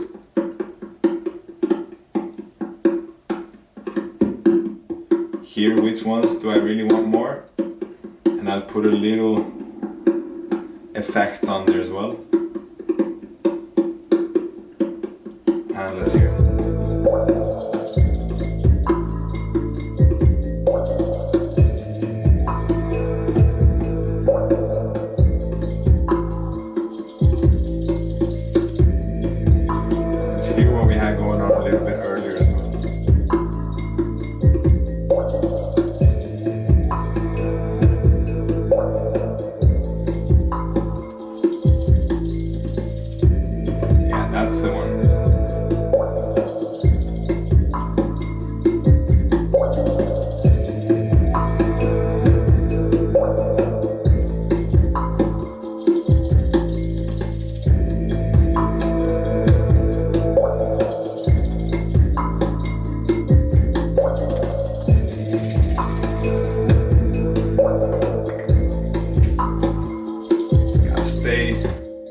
Here, which ones do I really want more? And I'll put a little effect on there as well. And let's hear it. Let's hear what we had going on a little bit earlier as well. Yeah, that's the one.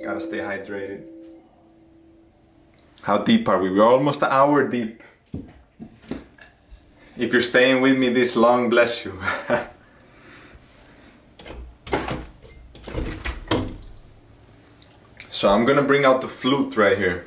Gotta stay hydrated. How deep are we? We're almost an hour deep. If you're staying with me this long, bless you. So I'm gonna bring out the flute right here.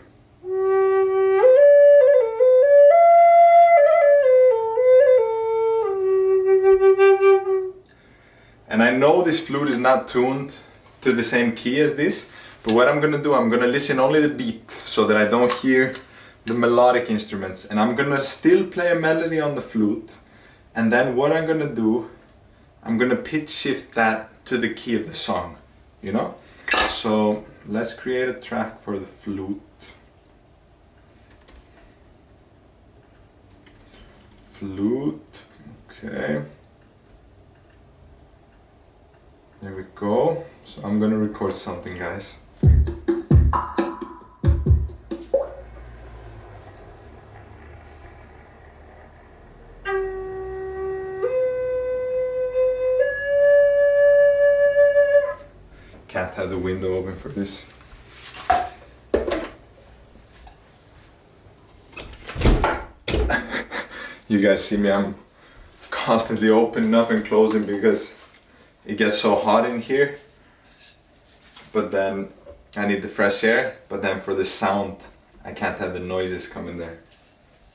And I know this flute is not tuned to the same key as this, but what I'm gonna do, I'm gonna listen only the beat so that I don't hear the melodic instruments, and I'm gonna still play a melody on the flute, and then what I'm gonna do, I'm gonna pitch shift that to the key of the song, you know? So let's create a track for the flute. Flute, okay. There we go. So I'm gonna record something, guys. Can't have the window open for this. You guys see me, I'm constantly opening up and closing because it gets so hot in here. But then I need the fresh air, but then for the sound I can't have the noises coming there.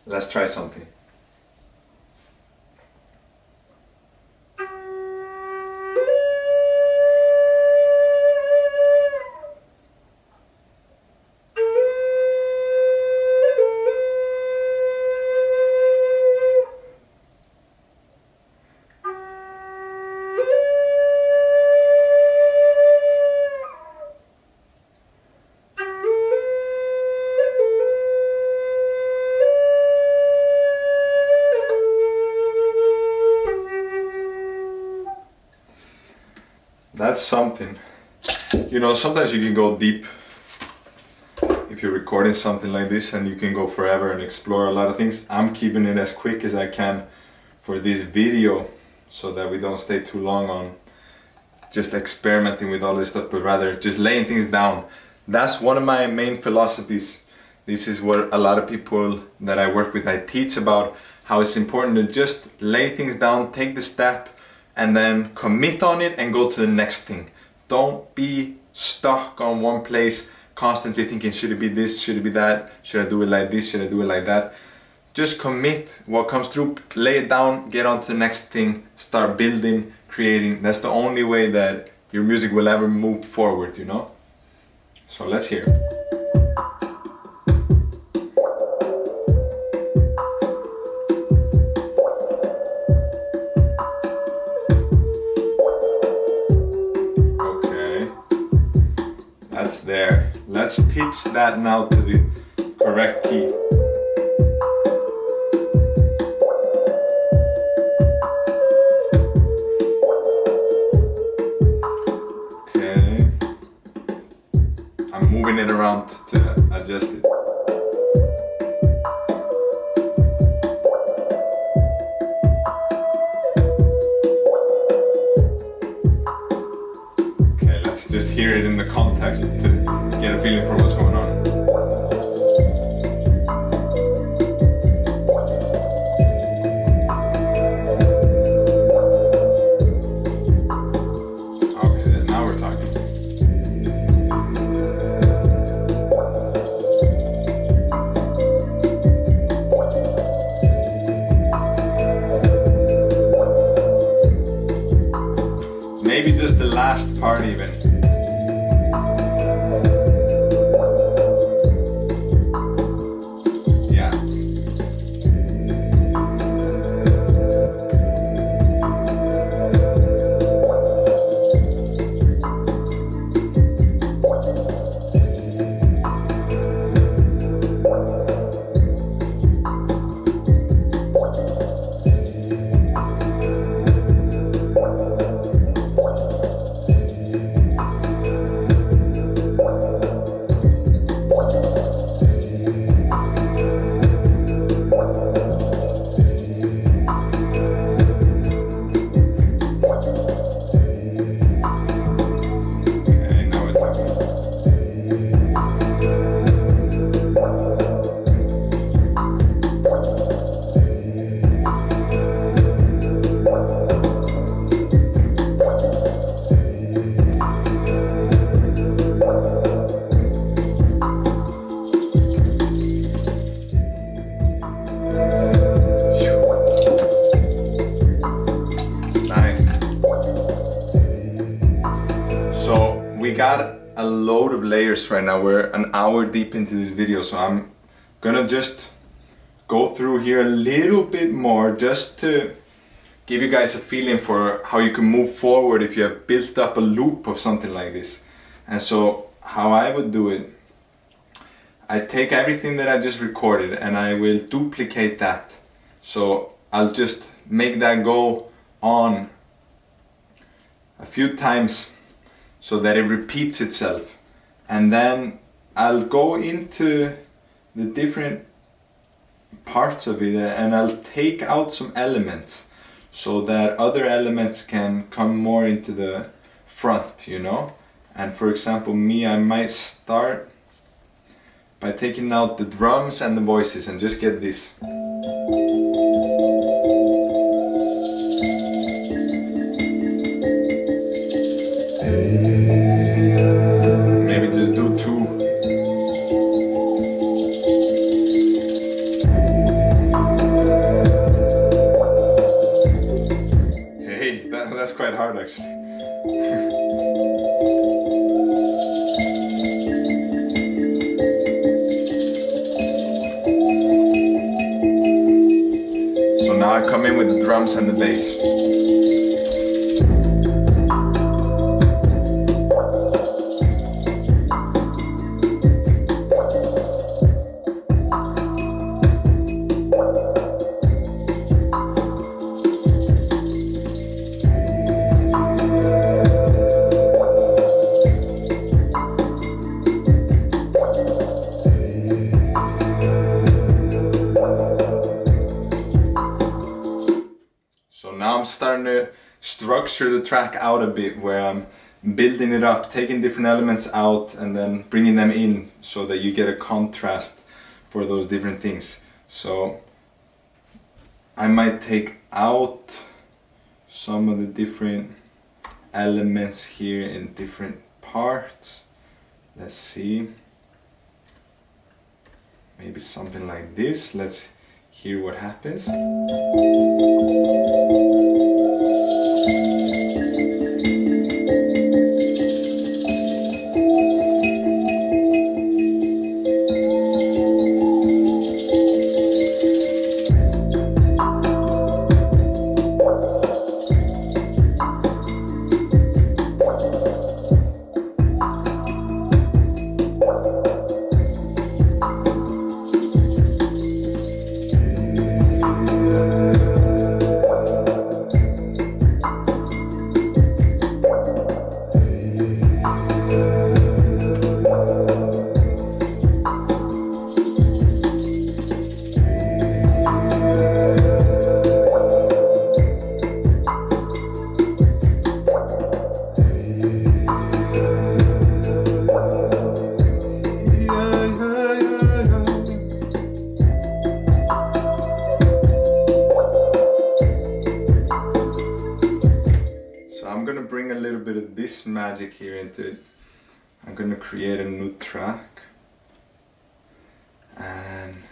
Let's try something. That's something. You know, sometimes you can go deep if you're recording something like this, and you can go forever and explore a lot of things. I'm keeping it as quick as I can for this video so that we don't stay too long on just experimenting with all this stuff, but rather just laying things down. That's one of my main philosophies. This is what a lot of people that I work with, I teach about, how it's important to just lay things down, take the step, and then commit on it and go to the next thing. Don't be stuck on one place, constantly thinking, should it be this, should it be that, should I do it like this, should I do it like that. Just commit what comes through, lay it down, get on to the next thing, start building, creating. That's the only way that your music will ever move forward, you know? So let's hear. that now to the correct key. Okay. I'm moving it around to adjust it. Okay, let's just hear it in the context to get a feeling for what's going on. Okay, now we're talking. Maybe just the last part even. Yeah. We got a load of layers right now. We're an hour deep into this video, so I'm gonna just go through here a little bit more just to give you guys a feeling for how you can move forward if you have built up a loop of something like this. And so how I would do it, I take everything that I just recorded and I will duplicate that. So I'll just make that go on a few times so that it repeats itself, and then I'll go into the different parts of it and I'll take out some elements so that other elements can come more into the front, you know. And for example, I might start by taking out the drums and the voices and just get this. Maybe just do two. Hey, that's quite hard actually. So now I come in with the drums and the bass. Now I'm starting to structure the track out a bit, where I'm building it up, taking different elements out and then bringing them in so that you get a contrast for those different things. So I might take out some of the different elements here in different parts. Let's see. Maybe something like this. Let's hear what happens. magic here into it. I'm gonna create a new track, and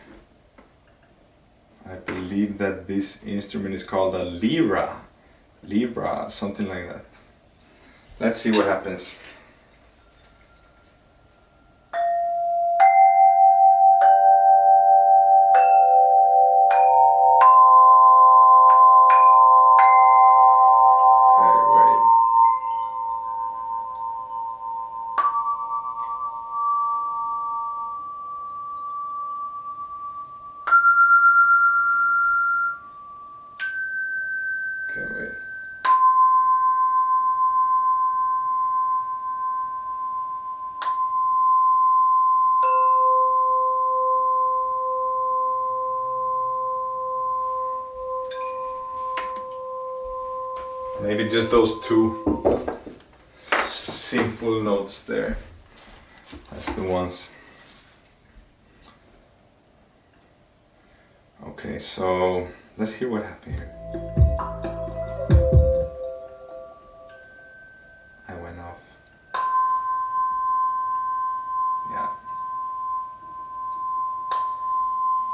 I believe that this instrument is called a lira, something like that. Let's see what happens. Maybe just those two simple notes there. That's the ones. Okay, so let's hear what happened here. I went off. Yeah.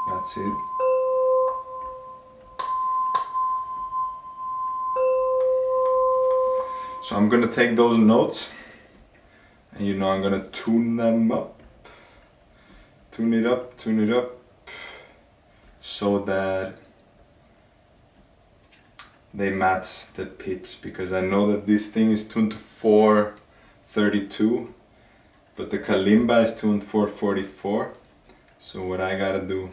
That's it. So I'm gonna take those notes, and you know I'm gonna tune them up, tune it up, so that they match the pitch, because I know that this thing is tuned to 432, but the kalimba is tuned 444. So what I gotta do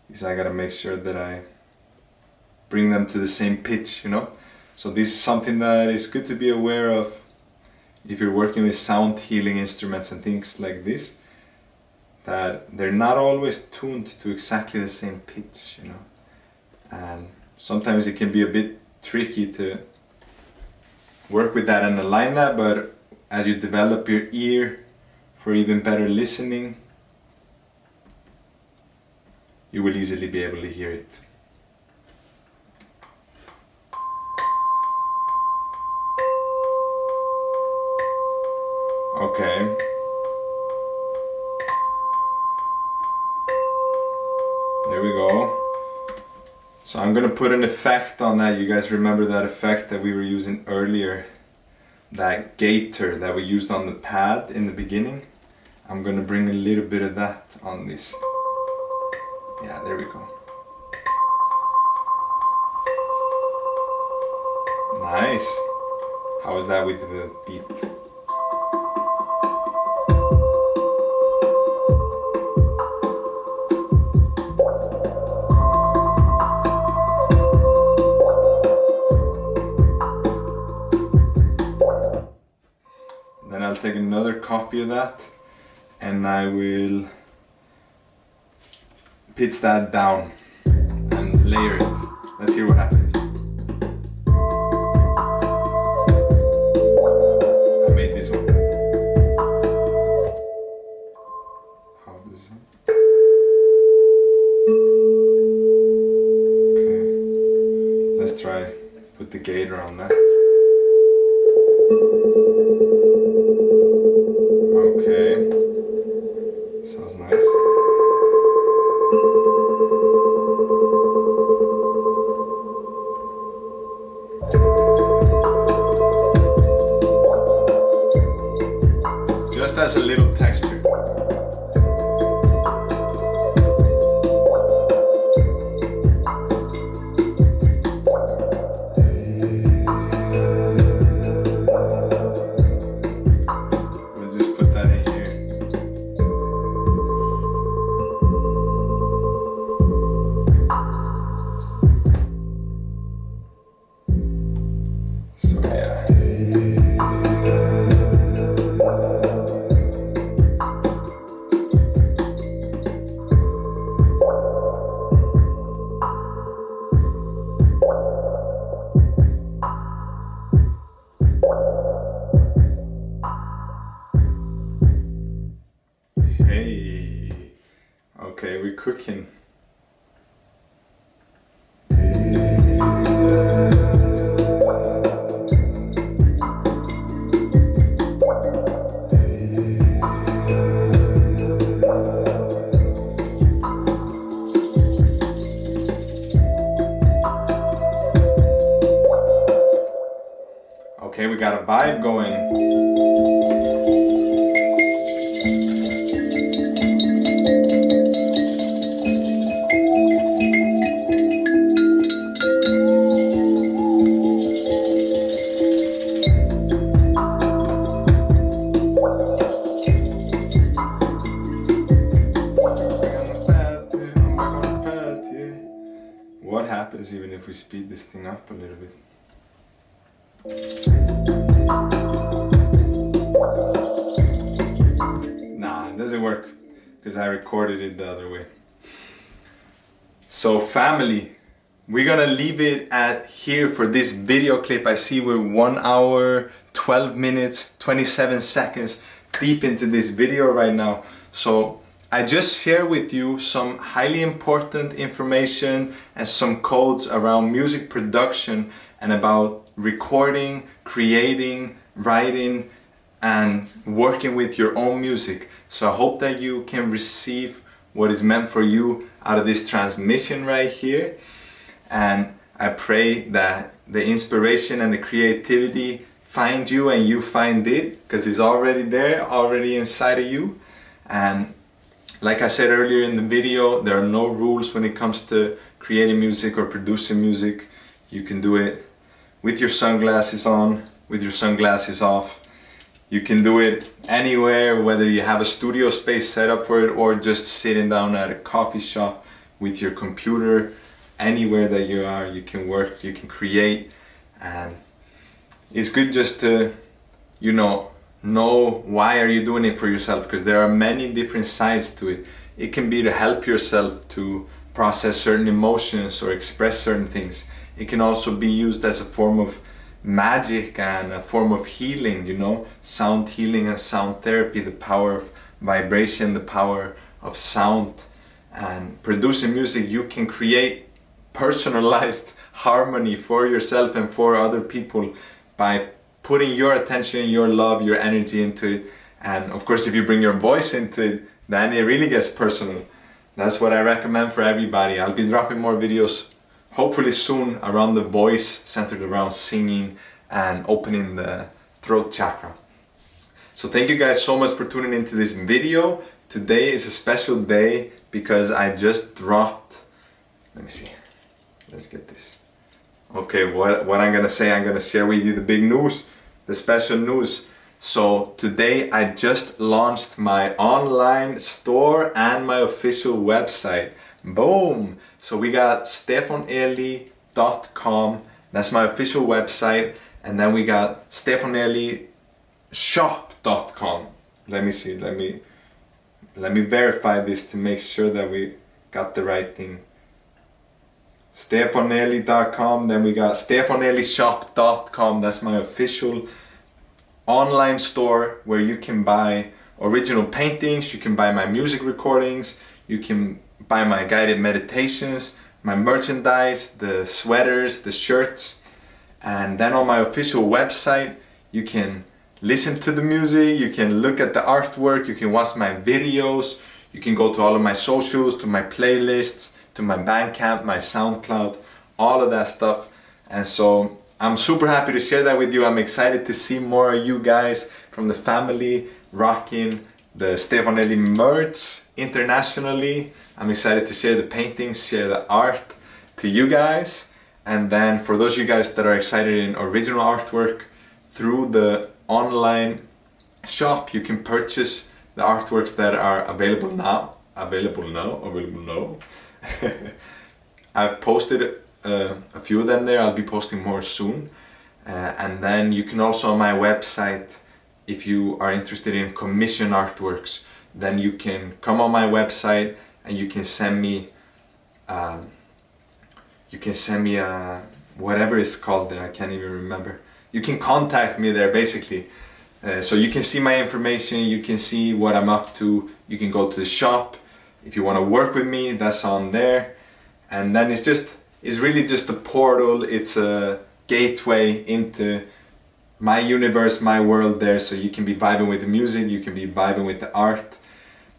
is I gotta make sure that I bring them to the same pitch, you know? So this is something that is good to be aware of if you're working with sound healing instruments and things like this, that they're not always tuned to exactly the same pitch, you know. And sometimes it can be a bit tricky to work with that and align that, but as you develop your ear for even better listening, you will easily be able to hear it. Okay. There we go. So I'm gonna put an effect on that. You guys remember that effect that we were using earlier? That gator that we used on the pad in the beginning? I'm gonna bring a little bit of that on this. Yeah, there we go. Nice. How is that with the beat? Then I'll take another copy of that and I will pitch that down and layer it. Let's hear what happens. I made this one. How does it sound? Okay. Let's try put the gator on that. Okay. Sounds nice. Just as a little texture. We'll just put that in here. So yeah. Hey, okay, we're cooking. got a vibe going. What happens even if we speed this thing up a little bit? Nah, it doesn't work because I recorded it the other way. So family, we're gonna leave it at here for this video clip. I see we're 1 hour, 12 minutes, 27 seconds deep into this video right now. So I just share with you some highly important information and some codes around music production and about recording, creating, writing, and working with your own music. So I hope that you can receive what is meant for you out of this transmission right here. And I pray that the inspiration and the creativity find you and you find it, because it's already there, already inside of you. And like I said earlier in the video, there are no rules when it comes to creating music or producing music. You can do it with your sunglasses on, with your sunglasses off. You can do it anywhere, whether you have a studio space set up for it or just sitting down at a coffee shop with your computer. Anywhere that you are, you can work, you can create. And it's good just to, know why are you doing it for yourself, because there are many different sides to it. It can be to help yourself to process certain emotions or express certain things. It can also be used as a form of magic and a form of healing, sound healing and sound therapy, the power of vibration, the power of sound. And producing music, you can create personalized harmony for yourself and for other people by putting your attention, your love, your energy into it. And of course, if you bring your voice into it, then it really gets personal. That's what I recommend for everybody. I'll be dropping more videos hopefully soon around the voice, centered around singing and opening the throat chakra. So thank you guys so much for tuning into this video. Today is a special day because I just dropped, let me see, let's get this. Okay, what I'm gonna say, I'm gonna share with you the big news, the special news. So today I just launched my online store and my official website. Boom! So we got stefaneli.com, that's my official website, and then we got stefanelishop.com. Let me see, let me verify this to make sure that we got the right thing. stefaneli.com, then we got stefanelishop.com. That's my official online store where you can buy original paintings, you can buy my music recordings, you can buy my guided meditations, my merchandise, the sweaters, the shirts. And then on my official website, you can listen to the music, you can look at the artwork, you can watch my videos, you can go to all of my socials, to my playlists, to my Bandcamp, my SoundCloud, all of that stuff. And so I'm super happy to share that with you. I'm excited to see more of you guys from the family rocking the Stefaneli merch internationally. I'm excited to share the paintings, share the art to you guys. And then for those of you guys that are excited in original artwork, through the online shop, you can purchase the artworks that are available now. I've posted a few of them there. I'll be posting more soon. And then you can also on my website, if you are interested in commission artworks, then you can come on my website and you can send me whatever it's called there, I can't even remember. You can contact me there basically. So you can see my information, you can see what I'm up to, you can go to the shop. If you want to work with me, that's on there. And then it's really just a portal, it's a gateway into my universe, my world there. So you can be vibing with the music, you can be vibing with the art,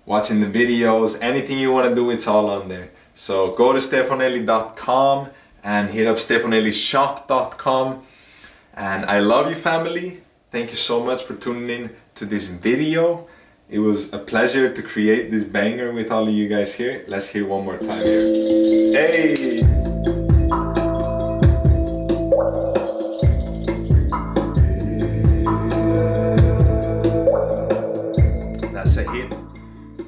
watching the videos, anything you want to do, it's all on there. So go to stefaneli.com and hit up stefanelishop.com And I love you, family. Thank you so much for tuning in to this video. It was a pleasure to create this banger with all of you guys here. Let's hear one more time here. Hey! That's a hit.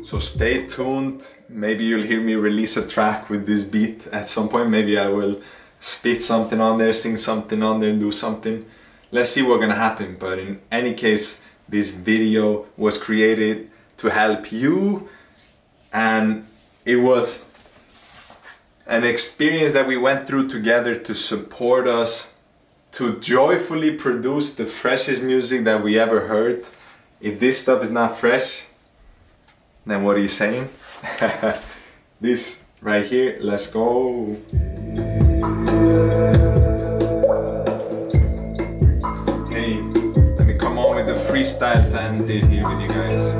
So stay tuned. Maybe you'll hear me release a track with this beat at some point. Maybe I will spit something on there, sing something on there, do something. Let's see what's gonna happen. But in any case, this video was created to help you, and it was an experience that we went through together to support us to joyfully produce the freshest music that we ever heard. If this stuff is not fresh, then what are you saying? This right here, let's go. Hey, let me come on with the freestyle to end it here with you guys.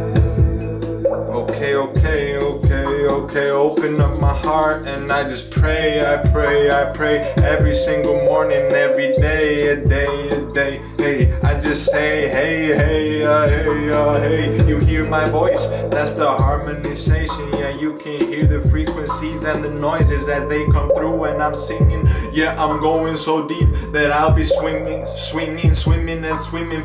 Okay, open up my heart and I just pray, I pray every single morning, every day, a day. Hey, I just say, hey, you hear my voice, that's the harmonization. Yeah, you can hear the frequencies and the noises as they come through and I'm singing. Yeah, I'm going so deep that I'll be swimming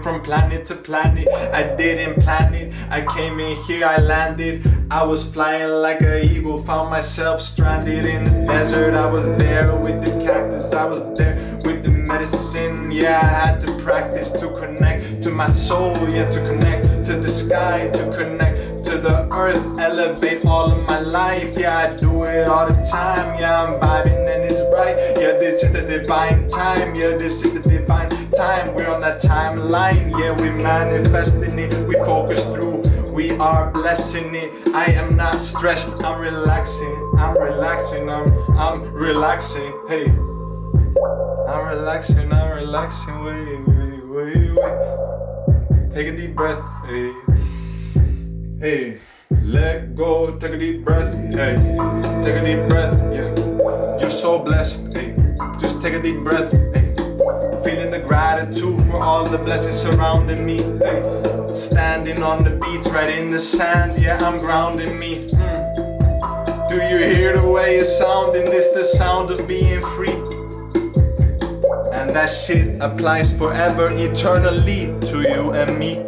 from planet to planet. I didn't plan it, I came in here, I landed. I was flying like an eagle, found myself stranded in the desert. I was there with the cactus, I was there with the medicine. Yeah, I had to practice to connect to my soul. Yeah, to connect to the sky, to connect to the earth, elevate all of my life. Yeah, I do it all the time. Yeah, I'm vibing and it's right. Yeah, this is the divine time. Yeah, this is the divine time. We're on that timeline. Yeah, we manifesting it, we focus through, we are blessing it. I am not stressed, I'm relaxing, I'm relaxing. Hey, I'm relaxing, wait. Take a deep breath, hey, let go, take a deep breath, hey, take a deep breath, yeah. You're so blessed, hey, just take a deep breath, hey. Feeling the gratitude for all the blessings surrounding me, hey. Standing on the beach, right in the sand, yeah, I'm grounding me. Do you hear the way it's sounding? It's the sound of being free. And that shit applies forever, eternally to you and me.